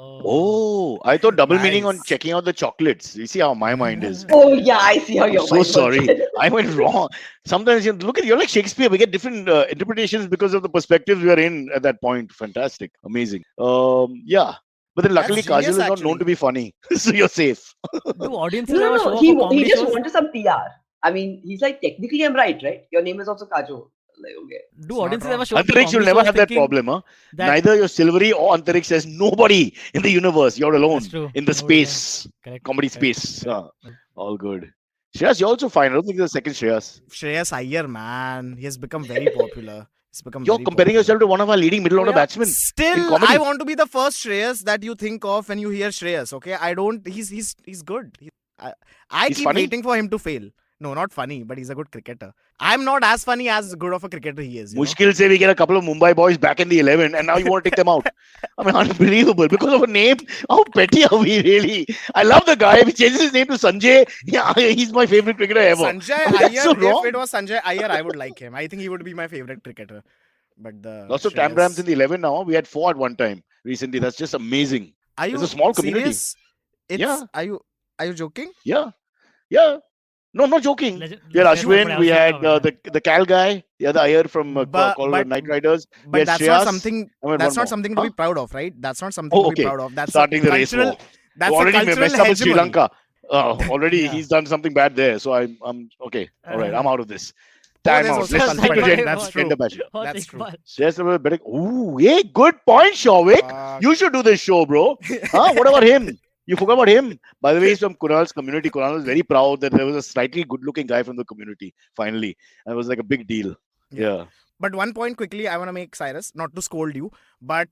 Oh. Oh, I thought double meaning on Nice. checking out the chocolates. You see how my mind is. Oh yeah, I see how I'm your so mind works. sorry. I went wrong. Sometimes you look at you're like Shakespeare. We get different interpretations because of the perspectives we are in at that point. Fantastic, amazing. Yeah, but then luckily That's genius, Kajol is not known to actually. be funny, so you're safe. Do audiences No, ever no, show no. up for comedy He just shows? wanted some PR. I mean, he's like, technically, I'm right? Your name is also Kajol. Like, okay. Do It's not audiences ever wrong. show up to Antariksh, you'll comedy never shows have that thinking problem, huh? that Neither your Silvery or Antariksh says nobody in the universe. You're alone that's true. in the Nobody there. space, Correct. comedy Correct. space. Correct. All good. Shreyas, you're also fine. I don't think there's a second Shreyas. Shreyas Iyer, man, he has become very popular. He's become You're very comparing popular. yourself to one of our leading middle Oh, order yeah. batsmen in Still, comedy. I want to be the first Shreyas that you think of when you hear Shreyas. Okay, I don't. He's good. I He's keep funny? waiting for him to fail. No, not funny, but he's a good cricketer. I'm not as funny as good of a cricketer he is. You know? Mushkil say we get a couple of Mumbai boys back in the 11 and now you want to take them out. I mean, unbelievable. Because of a name, how petty are we really? I love the guy. If he changes his name to Sanjay, yeah, he's my favorite cricketer ever. Sanjay I mean, that's Iyer, so if wrong. it was Sanjay Iyer, I would like him. I think he would be my favorite cricketer. But the Lots of Tam Brams in Shreyas. the 11 now. We had 4 at one time recently. That's just amazing. Are It's a you small community. serious? It's Yeah, are you joking? yeah, yeah. No, I'm not joking. Legend, We had Shreyas Ashwin, Nampade, we I was had thinking of it, the Cal guy, the other Iyer from But Night Riders. We but had that's not Shreyas. something. I mean, That's one not more. something to Huh? be proud of, right? That's not something Oh, to be okay. proud of. That's Starting a the race cultural. war. That's a Already cultural messed up with Sri hegemony. Lanka. Already Yeah. he's done something bad there. So I'm okay. All right, I'm out of this. Oh, Time there's out. also Let's stick to cultural. gender, That's true. gender passion. Hot That's true. Iqbal. Yes, better. Ooh, yeah, good point, Shavik. Fuck. You should do this show, bro. Huh? What about him? You forgot about him. By the way, he's from Kunal's community. Kunal was very proud that there was a slightly good-looking guy from the community. Finally, and it was like a big deal. Yeah. But one point quickly, I want to make, Cyrus, not to scold you, but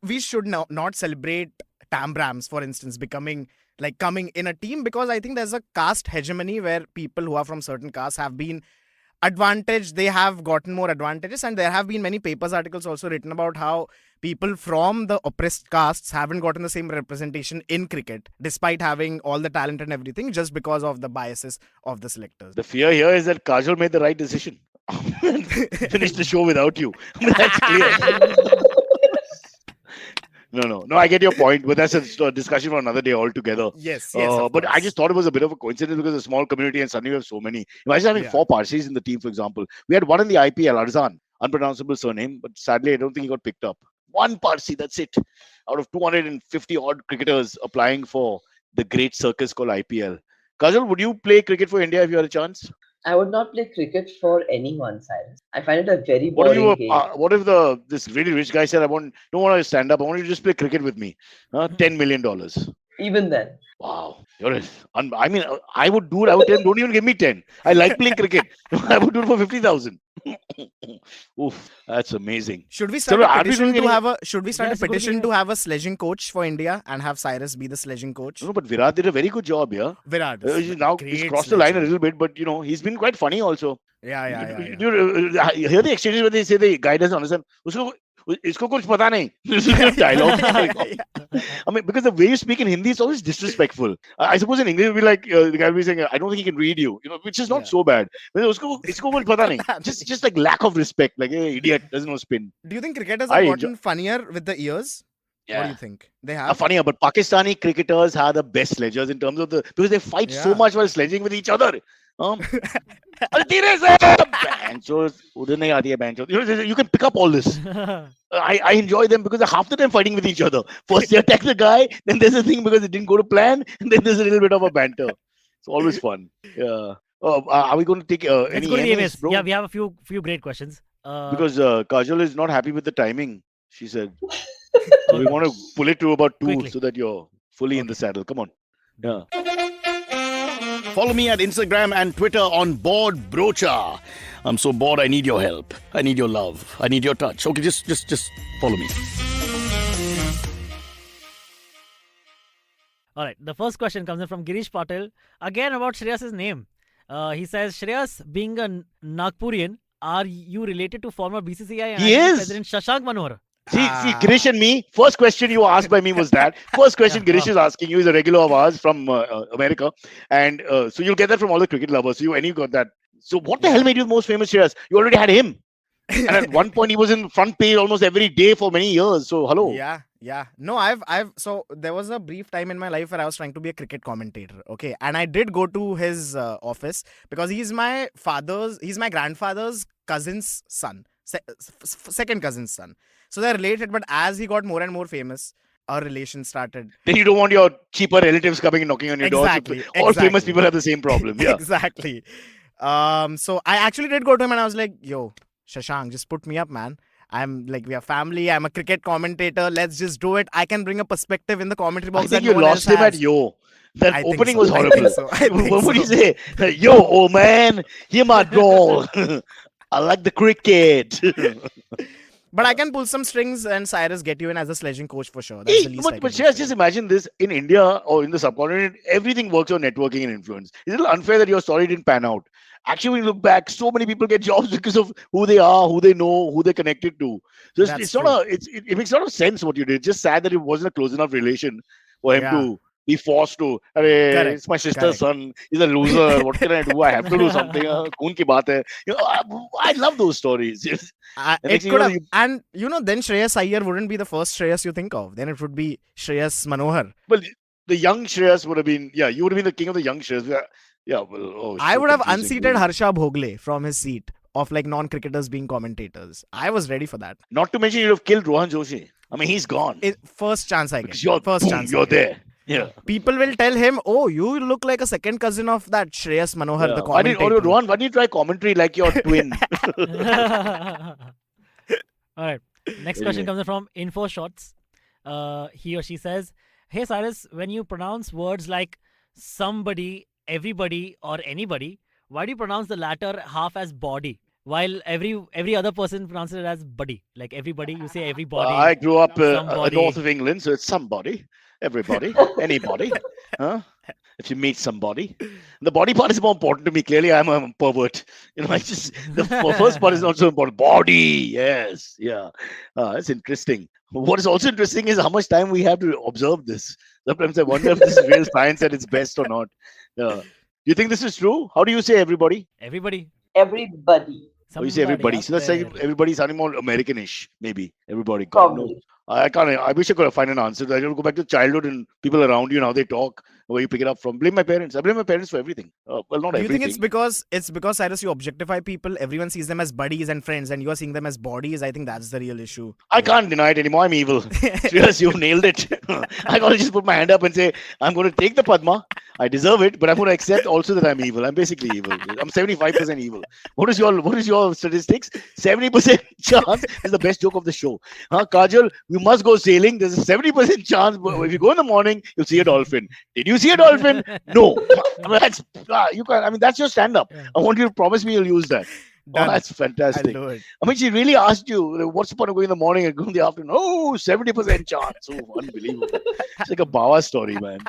we should not celebrate Tambrams, for instance, coming in a team, because I think there's a caste hegemony where people who are from certain castes have been advantaged. They have gotten more advantages, and there have been many papers articles also written about how people from the oppressed castes haven't gotten the same representation in cricket, despite having all the talent and everything, just because of the biases of the selectors. The fear here is that Kajol made the right decision. Finish the show without you. I mean, that's clear. No. I get your point, but that's a discussion for another day altogether. Yes, But I just thought it was a bit of a coincidence because it's a small community and suddenly we have so many. Imagine having 4 Parsis in the team, for example. We had one in the IPL, Arzan, unpronounceable surname, but sadly I don't think he got picked up. One Parsi, that's it. Out of 250 odd cricketers applying for the great circus called IPL. Kajol, would you play cricket for India if you had a chance? I would not play cricket for anyone, Cyrus. I find it a very What if boring game. what if this really rich guy said, don't want to stand up, I want you to just play cricket with me. $10 million. Even then. Wow. I mean, I would do it. I would tell him, don't even give me 10. I like playing cricket. I would do it for 50,000. Oof, that's amazing. Should we start So, a are we petition doing to any- have a? Should we start Yes, a good petition idea. to have a sledging coach for India and have Cyrus be the sledging coach? No, but Virat did a very good job here. Virat. He's now he's great crossed the line a sledging. little bit, but he's been quite funny also. Yeah. You hear the exchanges where they say the guy doesn't understand. Isko kuch pata nahi. This is the dialogue. I mean, because the way you speak in Hindi is always disrespectful. I suppose in English, it would be like the guy will be saying, "I don't think he can read you," which is not Yeah. so bad. But isko kuch pata nahi. Just like lack of respect, like hey, idiot doesn't know spin. Do you think cricketers I have enjoy- gotten funnier with the years? What do you think? They have. Funnier, but Pakistani cricketers are the best sledgers in terms of because they fight so Yeah. much while sledging with each other. Um, अरे धीरे से benchos उधर नहीं आती है benchos. You can pick up all this. I enjoy them because they're half the time fighting with each other. First they attack the guy, then there's a thing because it didn't go to plan, and then there's a little bit of a banter. It's always fun. Yeah. Are we going to take Let's any go to the emails, emails. bro? Yeah, we have a few great questions. Because Kajol is not happy with the timing. She said, so we want to pull it to about 2 Quickly. so that you're fully in the Okay. saddle. Come on. Yeah. Follow me at Instagram and Twitter on Bored Brocha. I'm so bored. I need your help. I need your love. I need your touch. Okay, just follow me. All right. The first question comes in from Girish Patel. Again about Shreyas' name. He says, Shreyas, being a Nagpurian, are you related to former BCCI and He ICC is. President Shashank Manohar? See, Girish and me, first question you asked by me was that. First question Yeah, Girish is asking you is a regular of ours from America. And so you'll get that from all the cricket lovers. So you got that. So what the hell made you the most famous, Shreyas? You already had him. And at one point he was in front page almost every day for many years. So hello. Yeah. No, so there was a brief time in my life where I was trying to be a cricket commentator. Okay. And I did go to his office because he's my grandfather's cousin's son, second cousin's son. So they're related, but as he got more and more famous, our relation started. Then you don't want your cheaper relatives coming and knocking on your door. Exactly. All famous people have the same problem. Yeah. Exactly. So I actually did go to him and I was like, yo, Shashank, just put me up, man. I'm like, we are family. I'm a cricket commentator. Let's just do it. I can bring a perspective in the commentary box. I think that you no one lost else him at has. Yo. That I think opening so. was I horrible. think so. I think What would you so. say? Yo, old man, hear my drawl. I like the cricket. But I can pull some strings and Cyrus get you in as a sledging coach for sure. That's the least I can But do Shreyas, for just you. imagine this in India or in the subcontinent, everything works on networking and influence. It's a little unfair that your story didn't pan out. Actually, when you look back, so many people get jobs because of who they are, who they know, who they're connected to. So That's it's not true. it makes a lot of sense what you did. It's just sad that it wasn't a close enough relation for him Yeah. to be forced to. Correct. It's my sister's Correct. son. He's a loser. What can I do? I have to do something. Khoon ki baat hai. I love those stories. The It next thing could you know, have, and then Shreyas Iyer wouldn't be the first Shreyas you think of. Then it would be Shreyas Manohar. Well, the young Shreyas would have been, you would have been the king of the young Shreyas. Yeah, well, I so would have confusing, unseated really. Harsha Bhogle from his seat of like non-cricketers being commentators. I was ready for that. Not to mention, you'd have killed Rohan Joshi. I mean, he's gone. First chance I get. Because you're, First boom, chance I you're get. there. Yeah. People will tell him, "Oh, you look like a second cousin of that Shreyas Manohar, the Why commentator." Rohan, why don't you try commentary like your twin? All right. Next question Anyway. comes in from Info Shots. He or she says, "Hey Cyrus, when you pronounce words like somebody, everybody, or anybody, why do you pronounce the latter half as body, while every other person pronounces it as buddy? Like everybody, you say everybody. I grew up somebody. north of England, so it's somebody, everybody, anybody. Huh? If you meet somebody, the body part is more important to me. Clearly, I'm a pervert. I just the first part is not so important. Body, yes, yeah, that's interesting. What is also interesting is how much time we have to observe this. Sometimes I wonder if this is real science at its best or not. Do you think this is true? How do you say everybody? Everybody. Everybody, Or you say everybody? out So that's like there. everybody sounding more Americanish, maybe. Everybody. God knows. probably. I can't. I wish I could find an answer. I don't go back to childhood and people around you and how they talk, where you pick it up from. Blame my parents. I blame my parents for everything. Well, not Do you everything. think it's because Cyrus, you objectify people? Everyone sees them as buddies and friends, and you are seeing them as bodies. I think that's the real issue. I can't deny it anymore. I'm evil. Serious, you nailed it. I gotta just put my hand up and say, I'm going to take the Padma. I deserve it, but I'm going to accept also that I'm evil. I'm basically evil. I'm 75% evil. What is your statistics? 70% chance is the best joke of the show. Kajol, you must go sailing. There's a 70% chance. If you go in the morning, you'll see a dolphin. Did you see a dolphin? No. I mean, that's you can. I mean, that's your stand-up. Yeah. I want you to promise me you'll use that. Done. Oh, that's I'll fantastic. do it. I mean, she really asked you, what's the point of going in the morning and going in the afternoon? Oh, 70% chance. Oh, unbelievable. It's like a Bawa story, man.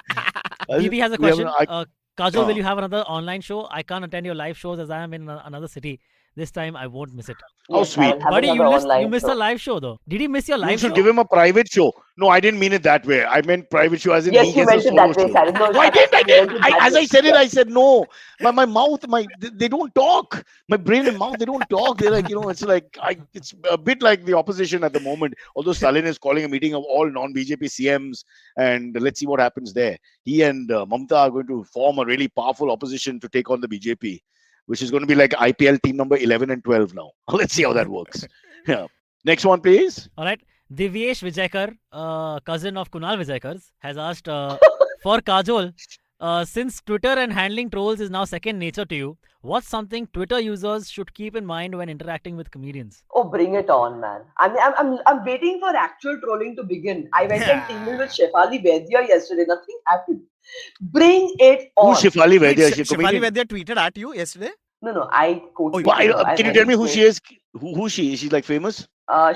BB has a We have question. an- Kajol, will Ah. you have another online show? I can't attend your live shows as I am in another city. This time I won't miss it. How Yes, sweet. I'll have Buddy, another you online missed the show. live show though. Did he miss your You live should show? give him a private show. No, I didn't mean it that way. I meant private show as in he Yes, you gets a meant it solo that way, show. Simon. No, No, I didn't. I you meant didn't. it that As way. I said it, Yes. I said no. My mouth, they don't talk. My brain and mouth, they don't talk. They're like, it's like it's a bit like the opposition at the moment. Although Stalin is calling a meeting of all non-BJP CMs, and let's see what happens there. He and Mamta are going to form a really powerful opposition to take on the BJP, which is going to be like IPL team number 11 and 12 now. Let's see how that works. Yeah. Next one, please. All right. Divyesh Vijaykar, cousin of Kunal Vijaykar, has asked for Kajol. Since Twitter and handling trolls is now second nature to you, what's something Twitter users should keep in mind when interacting with comedians? Oh, bring it on, man. I'm waiting for actual trolling to begin. I went and tingled with Shefali Vaidya yesterday. Nothing happened. Bring it Who's on. Shefali Wait, Vaidya? Is she a Shefali comedian? Vaidya tweeted at you yesterday? No, I Oh, quoted her. I Can you read tell me it. who she is? Who's she? Is she like famous?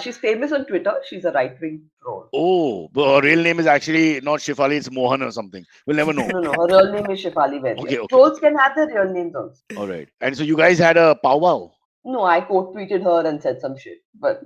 She's famous on Twitter. She's a right-wing troll. Oh, but her real name is actually not Shefali, it's Mohan or something. We'll never know. No, her real name is Shefali Vaidya. Okay. Trolls can have their real names also. All right. And so you guys had a powwow. No, I quote tweeted her and said some shit. But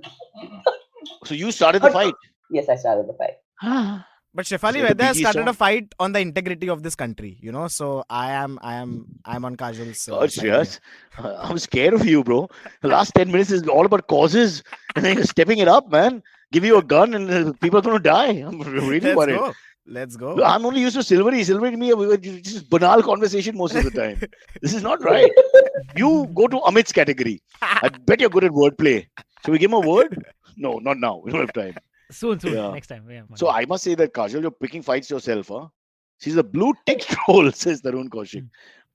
So you started the fight. yes, I started the fight. But Shefali So the Vaidya has BG started song. a fight on the integrity of this country, So I'm on Kajol's God, side here. Shreyas, I'm scared of you, bro. The last 10 minutes is all about causes. And then you're stepping it up, man. Give you a gun and people are going to die. I'm really Let's worried. go. Let's go. I'm only used to Silvery. Silvery and me, we were just banal conversation most of the time. This is not right. You go to Amit's category. I bet you're good at wordplay. Should we give him a word? No, not now. We don't have time. Soon, Yeah. next time. Yeah, So I must say that Kajol, you're picking fights yourself, huh? She's a blue tick troll, says Tarun Kaushik.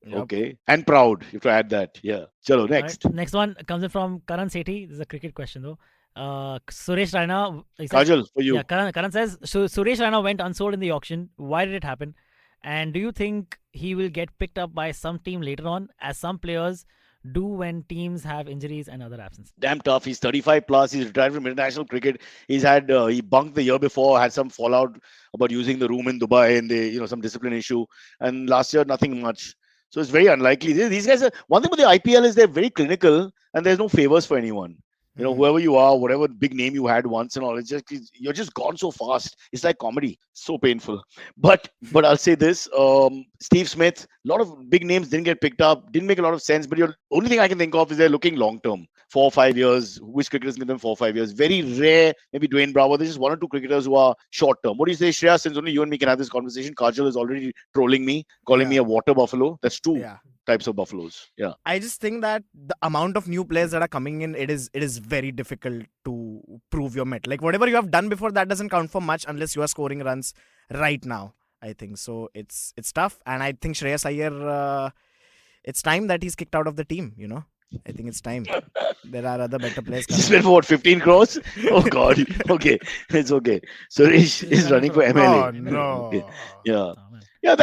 Yep. Okay. And proud. You have to add that. Yeah. Chalo, All right, next. next one comes in from Karan Sethi. This is a cricket question though. Suresh Raina. He says- Kajol, for you. Yeah, Karan says Suresh Raina went unsold in the auction. Why did it happen? And do you think he will get picked up by some team later on, as some players do when teams have injuries and other absences? Damn tough. He's 35 plus. He's retired from international cricket. He's had he bunked the year before, had some fallout about using the room in Dubai and some discipline issue. And last year, nothing much. So it's very unlikely. These guys are one thing about the IPL is they're very clinical and there's no favors for anyone. Whoever you are, whatever big name you had once and all, you're just gone so fast. It's like comedy, so painful. But I'll say this: Steve Smith, a lot of big names didn't get picked up, didn't make a lot of sense. But the only thing I can think of is they're looking long term, 4 or 5 years. Which cricketers give them 4 or 5 years? Very rare. Maybe Dwayne Bravo. There's just 1 or 2 cricketers who are short term. What do you say, Shreya? Since only you and me can have this conversation, Kajol is already trolling me, calling me a water buffalo. That's 2 Yeah. types of buffaloes. Yeah. I just think that the amount of new players that are coming in, it is very difficult to prove your met. Like whatever you have done before, that doesn't count for much unless you are scoring runs right now. I think so. It's tough, and I think Shreyas Iyer, it's time that he's kicked out of the team. I think it's time. There are other better players Just coming. went for what, 15 crores? Oh God. Okay. It's okay. Suresh is running for MLA. Oh no. Okay. Yeah. Oh, man. Yeah,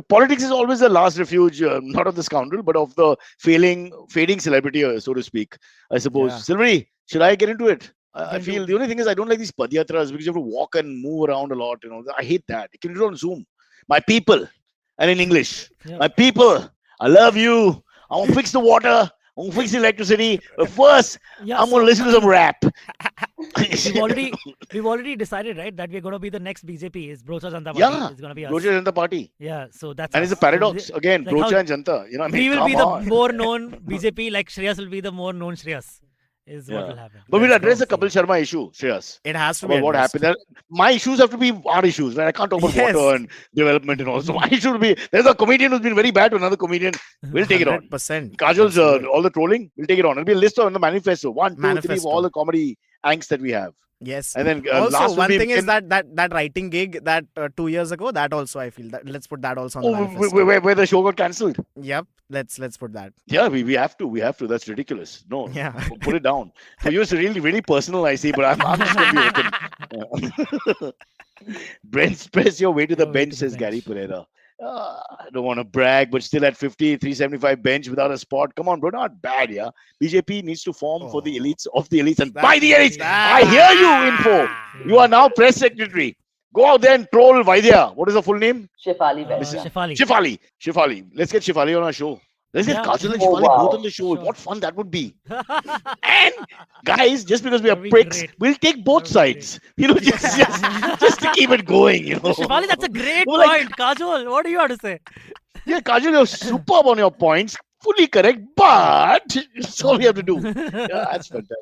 politics is always the last refuge, not of the scoundrel, but of the fading celebrity, so to speak. I suppose. Yeah. Silvery, should I get into it? I Can feel do. the only thing is I don't like these padyatras because you have to walk and move around a lot. I hate that. You can do it on Zoom. My people, and in English, Yeah. my people, I love you. I want to fix the water. I want to fix the electricity. But first, Yeah, I'm going to listen to some rap. we've already decided, right, that we're going to be the next BJP. Is Brocha Janta Party. Yeah, It's going to be us. Brocha Janta Party. Yeah, so that's And us. it's a So paradox. Again, like Brocha how and Janta. I mean, we will be come the on. more known BJP, like Shreyas will be the more known Shreyas. Is what Yeah. will happen. But we'll Let's address go. the Kapil Sharma issue, Shreyas. It has to be About what addressed. happened. My issues have to be our issues, right? I can't talk about Yes. water and development and all. So my issue will be there's a comedian who's been very bad to another comedian. We'll take it on. 100%. Kajol's Let's do it. all the trolling, we'll take it on. It'll be a list on the manifesto. 1, 2, 3 Manifesto. for all the comedy angst that we have. Yes. And then Also, last will one be thing is that writing gig that 2 years ago, that also I feel that let's put that also on the manifesto. where the show got cancelled. Yep. Let's put that. Yeah, we have to. We have to. That's ridiculous. No, Yeah. put it down. For you, it's really, really personal, I see, but I'm just going to be open. Brent, press your way to the Your way bench, to the says Gary bench. Pereira. I don't want to brag, but still at 50, 375 bench without a spot. Come on, bro, not bad, yeah. BJP needs to form for the Oh. elites of the elites and That- by the elites. that- I hear you, Info. You are now press secretary. Go out there and troll Vaidya. What is the full name? Shefali Vaidya. Shefali. Shefali. Let's get Shefali on our show. Let's get Yeah. Kajol and Oh, Shefali both wow. on the show. Sure. What fun that would be. And guys, just because we are That'd be pricks, great. we'll take both That would be great. sides. Just to keep it going, Shefali, that's a great We're like, point. Kajol, what do you have to say? yeah, Kajol, you're superb on your points. Fully correct, but that's all we have to do. Yeah, that's fantastic.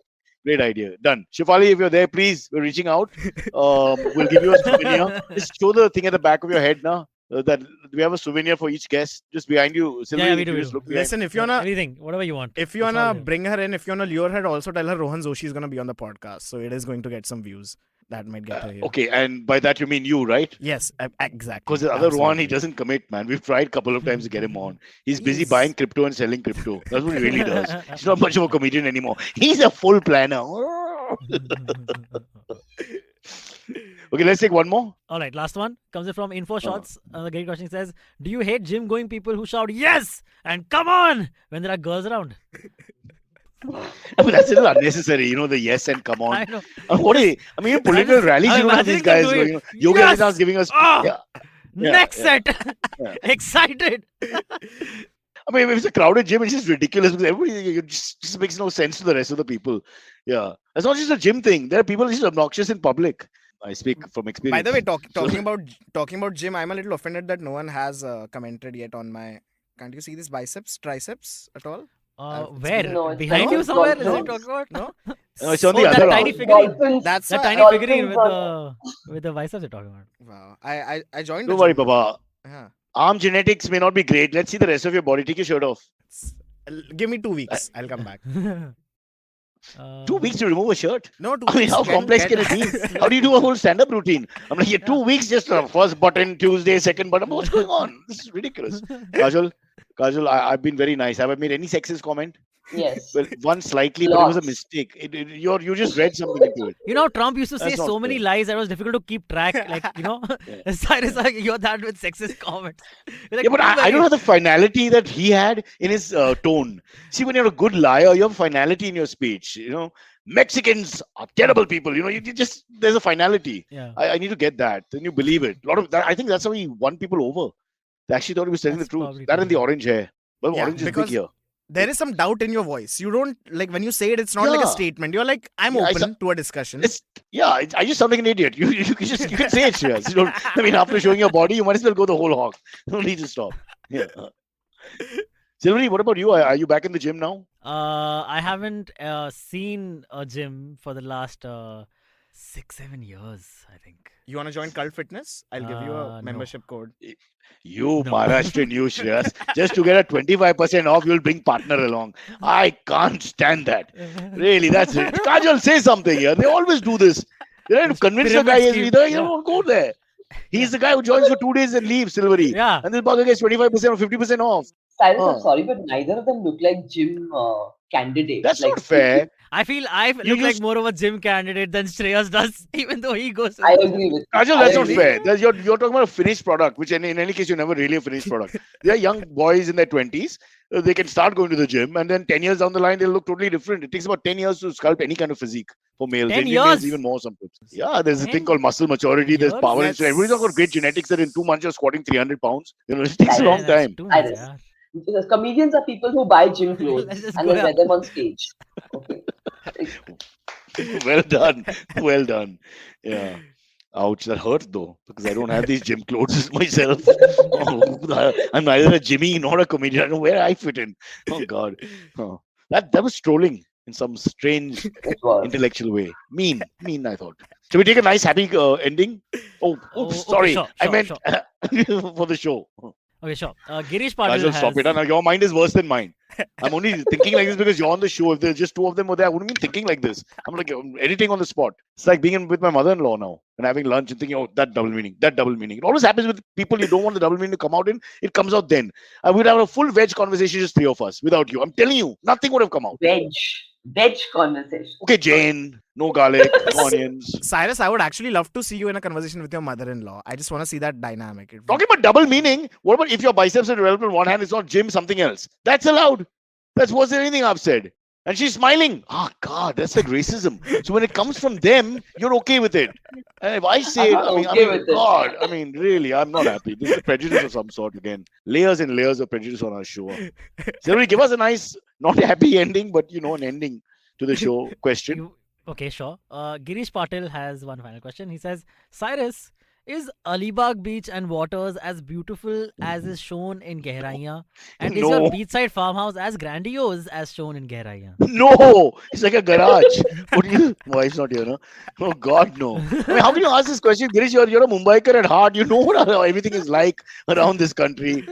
Great idea. Done. Shefali, if you're there, please, we're reaching out. We'll give you a souvenir. Just show the thing at the back of your head now. That we have a souvenir for each guest. Just behind you. Sylvie, Yeah, if we do, you we just do. look behind. Listen, if you wanna Anything, whatever you want. if you It's all wanna there. bring her in, if you wanna lure her, also tell her Rohan Joshi is gonna be on the podcast, so it is going to get some views. That might get her here. Okay, and by that you mean you, right? Yes, exactly. Because the other one, he Absolutely. doesn't commit, man. We've tried a couple of times to get him on. He's busy He's- buying crypto and selling crypto. That's what he really does. He's not much of a comedian anymore. He's a full planner. Okay, let's take one more. All right, last one comes in from Info Shots. The great question says, "Do you hate gym going people who shout yes and come on when there are girls around?" I mean, that's a little unnecessary, the yes and come on. I know. What are I mean, political just- rallies, I'm you don't have these imagining them guys doing going, it. Yogi Yes! Adityanath giving us. Ah! Yeah. Yeah, Next yeah, set, yeah. excited. I mean, if it's a crowded gym, it's just ridiculous because everybody it just makes no sense to the rest of the people. Yeah. It's not just a gym thing. There are people who are just obnoxious in public. I speak from experience. By the way, talking about gym, I'm a little offended that no one has commented yet on my. Can't you see these biceps, triceps at all? Where? No, it's Behind not. you somewhere? Is No. it talking about? No, No, it's on Oh, the that other tiny arm. figurine. Dolphins. that's That why. tiny Dolphins figurine are- with the biceps you're talking about. Wow, I joined. Don't the worry, gym. Baba. Yeah. Arm genetics may not be great. Let's see the rest of your body. Take your shirt off. Give me 2 weeks. I'll come back. 2 weeks to remove a shirt. No, 2 I mean, weeks. how complex can it be? How do you do a whole stand-up routine? I'm like, yeah, 2 weeks just first button, Tuesday, second button. What's going on? This is ridiculous. Kajol, I've been very nice. Have I made any sexist comment? Yes. Well, one slightly, but it was a Lots. mistake. You just read something into it. You know, Trump used to say That's not so many fair. lies that it was difficult to keep track. Like, Yeah. Cyrus, like, you're that with sexist comments. You're like, Yeah, but I don't have the finality that he had in his tone. See, when you're a good liar, you have finality in your speech. Mexicans are terrible people. You just there's a finality. Yeah. I need to get that. Then you believe it. A lot of that. I think that's how he won people over. They actually thought he was telling That's the truth. probably That and the true. orange hair. But Yeah, orange is big because here. There is some doubt in your voice. You don't like when you say it. It's not like a Yeah. statement. You're like, I'm Yeah, open to a discussion. I just sound like an idiot. You can say it, Shreyas. You don't. I mean, after showing your body, you might as well go the whole hog. No need to stop. Yeah. Sylvie, what about you? Are you back in the gym now? I haven't seen a gym for the last 6-7 years, I think. You want to join Cult Fitness? I'll give you No. a membership code. You No. Maharashtrian, you Shreyas. Just to get a 25% off, you'll bring partner along. I can't stand that. Really, that's it. Kajol, say something here. They always do this. They're trying to convince the pyramid guy scheme. either you Yeah. don't go there. He's the guy who joins for 2 days and leaves, Silvery. Yeah. And this bugger gets 25% or 50% off. Cyrus, Oh. I'm sorry, but neither of them look like gym candidates. That's like, not fair. I feel You look like just- more of a gym candidate than Shreyas does, even though he goes. I agree with Kajol, I that's not agree. fair. You're talking about a finished product, which in any case, you're never really a finished product. They're young boys in their 20s. They can start going to the gym, and then 10 years down the line, they'll look totally different. It takes about 10 years to sculpt any kind of physique for males. 10 Indian males years? even more sometimes. Yeah, there's a 10 thing called muscle maturity. There's years? power. And everybody's got great genetics that in 2 months you're squatting 300 pounds. It takes a long that's time. too much, Cyrus. yeah. Because comedians are people who buy gym clothes Let's just and go then wear there. them on stage. Okay. Well done. Well done. Yeah. Ouch, that hurts though, because I don't have these gym clothes myself. I'm neither a Jimmy nor a comedian. I don't know where I fit in. Oh God. Oh. That was trolling in some strange It was. intellectual way. Mean, I thought. Shall we take a nice happy ending? Oh, okay, sorry. sure, I sure, meant sure. for the show. Okay, sure. Girish Patil Kajol, has... stop it. Now, your mind is worse than mine. I'm only thinking like this because you're on the show. If there's just 2 of them were there, I wouldn't be thinking like this. I'm like editing on the spot. It's like being with my mother-in-law now and having lunch and thinking, oh, that double meaning. It always happens with people you don't want the double meaning to come out in. It comes out then. I would have a full veg conversation, just 3 of us, without you. I'm telling you, nothing would have come out. Veg conversation. Okay, Jane, no garlic, no onions. Cyrus, I would actually love to see you in a conversation with your mother-in-law. I just want to see that dynamic. Talking about double meaning, what about if your biceps are developed in one hand, it's not gym, something else? That's allowed. That's worse than anything I've said. And she's smiling. Ah, God, that's like racism. So when it comes from them, you're okay with it. And if I say I'm it, not I okay mean, with it. God, I mean, really, I'm not happy. This is a prejudice of some sort again. Layers and layers of prejudice on our show. Somebody give us a nice, not happy ending, but an ending to the show question. Okay, sure. Girish Patil has one final question. He says, Cyrus, is Alibag Beach and waters as beautiful as is shown in Gehraiyan? And is your No, beachside farmhouse as grandiose as shown in Gehraiyan? no, it's like a garage. What do you? Wife's not here, no? Oh God, no. I mean, how can you ask this question, Girish? You're a Mumbaiker at heart. You know what everything is like around this country.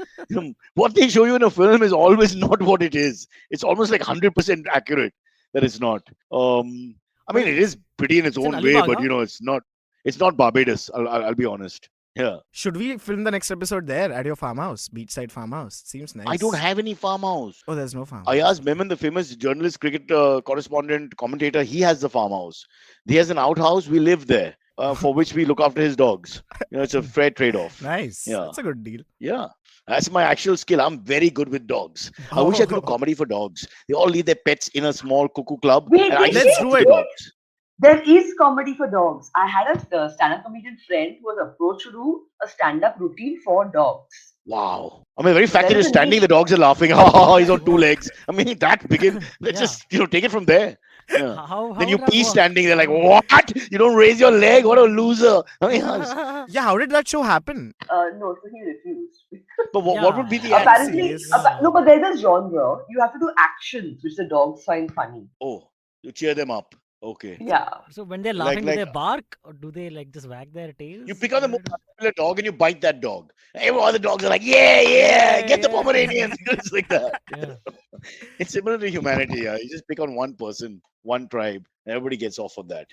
What they show you in a film is always not what it is. It's almost like 100% accurate that it's not. I mean, it is pretty in its It's in own way, Alibag, but huh? it's not. It's not Barbados. I'll be honest. Yeah, Should we film the next episode there at your farmhouse, beachside farmhouse? Seems nice. I don't have any farmhouse. Oh, there's no farmhouse. I asked Memon, the famous journalist, cricket correspondent, commentator. He has the farmhouse. He has an outhouse. We live there, for which we look after his dogs. It's a fair trade-off. Nice. Yeah. That's a good deal. Yeah, that's my actual skill. I'm very good with dogs. I wish I could do comedy for dogs. They all leave their pets in a small cuckoo club, Wait, and I wait, just Let's talk do to the it. dogs. There is comedy for dogs. I had a stand-up comedian friend who was approached to do a stand-up routine for dogs. Wow. I mean, the very fact that There you're is a standing, niche. the dogs are laughing. Oh, he's on two legs. I mean, that begin. Let's Yeah. just take it from there. Yeah. How Then you would that pee work? standing. They're like, what? You don't raise your leg? What a loser. I mean, Yeah, how did that show happen? No, so he refused. but what would be the Yeah. act? Apparently, serious? no, but there's a genre. You have to do actions which the dogs find funny. Oh, you cheer them up. Okay. Yeah. So when they're Like- laughing, do like- they bark or do they like just wag their tails? You pick out the What most do they do? popular dog and you bite that dog. Every other dogs are like, yeah, get the Yeah. Pomeranians. It's like that. Yeah. It's similar to humanity. Yeah. You just pick on one person, one tribe, and everybody gets off of that.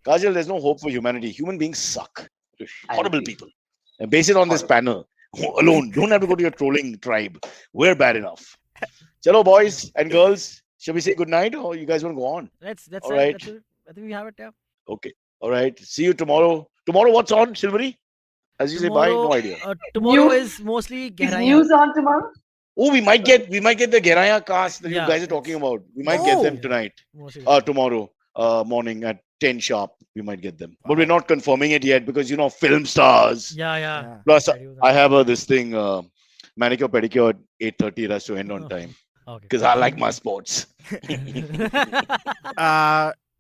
Kajol, there's no hope for humanity. Human beings suck. I Horrible agree. people. And base it on this panel alone. Don't have to go to your trolling tribe. We're bad enough. Chalo, boys and girls. Shall we say good night or you guys want to go on? That's All it. right. That's it. I think we have it. Yeah. Okay. All right. See you tomorrow. Tomorrow, what's on, Silvery? As you say, bye. No idea. Tomorrow News- is mostly Is Gehraiyan. news on tomorrow? Oh, we might get the Geraya cast that Yeah, you guys are talking about. We might get them Oh. tonight. Mostly. Tomorrow morning at 10 sharp. We might get them. But we're not confirming it yet because film stars. Yeah. Yeah. Plus Schedules I and- have this thing manicure pedicure at 8:30. It has to end on Oh. time Okay. because I like my sports.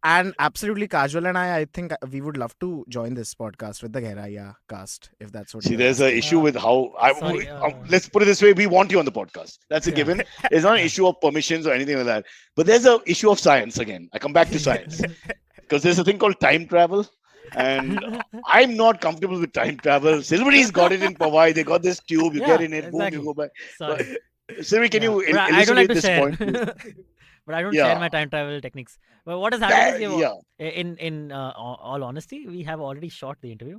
And absolutely, Kajol and I think we would love to join this podcast with the Gheraya cast, if that's what See, you're there's an asking. issue with how sorry, let's put it this way: we want you on the podcast. That's a Yeah. given. It's not an issue of permissions or anything like that. But there's an issue of science again. I come back to science because there's a thing called time travel, and I'm not comfortable with time travel. Silvery's got it in Powai. They got this tube. You Yeah, get in it, boom, exactly. you go back. Sorry. Silvery, can you But I don't like elucidate to this share. point? please? But I don't Yeah. share my time travel techniques. But what has happened is, Yeah. in all honesty, we have already shot the interview.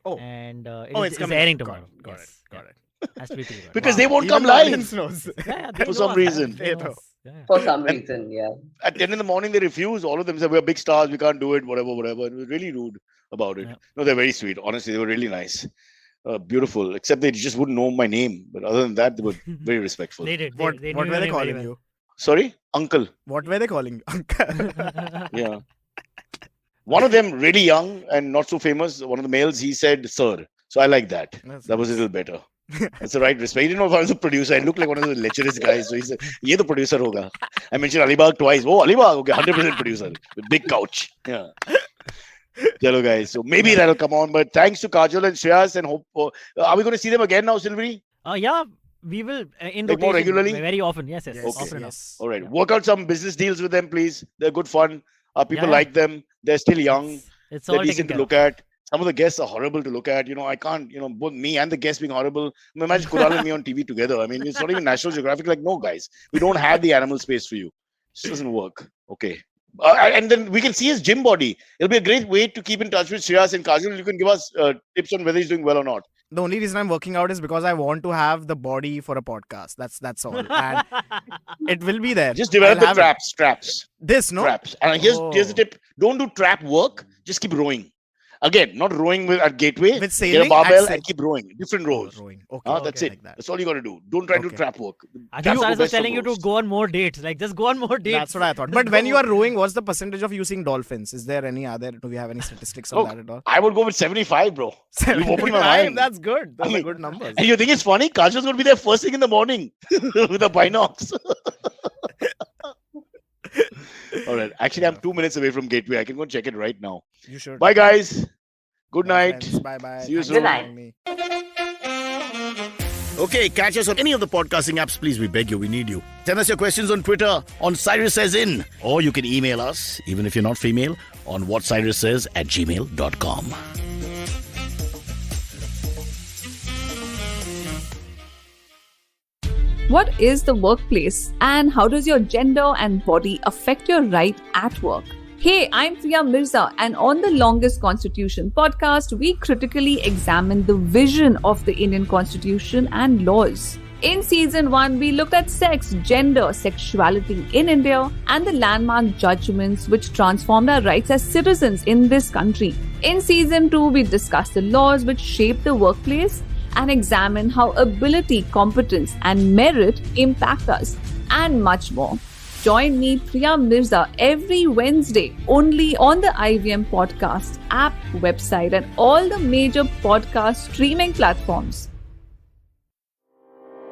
Oh. And It's coming. airing Got tomorrow. it, got it, Yes, got yeah. Has to be pretty good. Because they won't Even come the live. audience knows. Yeah, they for know some us, man. reason. They know They know. us. Yeah. For some And- reason, yeah. At 10 in the morning, they refuse. All of them say, we're big stars. We can't do it, whatever. It was really rude about it. Yeah. No, they're very sweet. Honestly, they were really nice. Beautiful. Except they just wouldn't know my name. But other than that, they were very respectful. They did. What, They what knew were your they name very calling well. you? Sorry? Uncle. What were they calling you? Uncle. Yeah. One of them, really young and not so famous, one of the males, he said, sir. So I like that. That's That was a nice. little better. That's the right respect. He didn't know if I was a producer. I looked like one of those lecherous guys. So he said, ye the producer hoga. I mentioned Alibag twice. Oh, Alibag. Okay, 100% producer. With big couch. Yeah. Hello, guys. So maybe that'll come on. But thanks to Kajol and Shreyas and hope. Are we going to see them again now, Silvery? Yeah, we will in Like more rotation regularly? very often. Yes, Yes, often enough. yes. All right. Yeah. Work out some business deals with them, please. They're good fun. People Yeah. like them. They're still young. It's They're all taken decent to care look of. at. Some of the guests are horrible to look at. I can't, both me and the guests being horrible. Imagine Kunal and me on TV together. I mean, it's not even National Geographic. Like, no, guys, we don't have the animal space for you. This doesn't work. Okay. And then we can see his gym body. It'll be a great way to keep in touch with Shreyas and Kajol. You can give us tips on whether he's doing well or not. The only reason I'm working out is because I want to have the body for a podcast. That's all. And it will be there. Just develop I'll the have it. traps. This, no? Traps. And here's the Oh. tip. Don't do trap work. Just keep rowing. Again, not rowing at Gateway. With Get a sailing barbell and and keep rowing. Different rows. rowing. Okay. That's okay, it. like that. That's all you got to do. Don't try to do Okay. trap work. I Trap think work Cyrus was best for telling you to rows. go on more dates. Like, just go on more dates. That's what I thought. But when you are rowing, what's the percentage of you seeing dolphins? Is there any other? Do we have any statistics on Look, that at all? I would go with 75, bro. You've opened my 75, mind. That's good. Those I are mean, good numbers. And you think it's funny? Kajol's going to be there first thing in the morning with a binocs. All right. Actually, I'm 2 minutes away from Gateway. I can go check it right now. You should. Bye, guys. Good night. Bye bye. See you soon. Good night. Okay, catch us on any of the podcasting apps, please. We beg you, we need you. Send us your questions on Twitter on Cyrus Says In, or you can email us, even if you're not female, on whatcyrussays@gmail.com. What is the workplace and how does your gender and body affect your right at work? Hey, I'm Priya Mirza, and on the Longest Constitution podcast, we critically examine the vision of the Indian Constitution and laws. In season 1, we looked at sex, gender, sexuality in India, and the landmark judgments which transformed our rights as citizens in this country. In season 2, we discussed the laws which shape the workplace and examine how ability, competence, and merit impact us, and much more. Join me, Priya Mirza, every Wednesday only on the IVM Podcast app, website, and all the major podcast streaming platforms.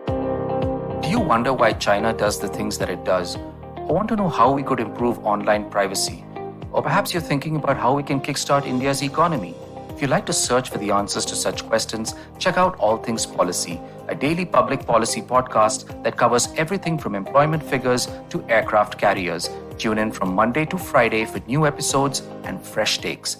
Do you wonder why China does the things that it does? Or want to know how we could improve online privacy? Or perhaps you're thinking about how we can kickstart India's economy. If you'd like to search for the answers to such questions, check out All Things Policy, a daily public policy podcast that covers everything from employment figures to aircraft carriers. Tune in from Monday to Friday for new episodes and fresh takes.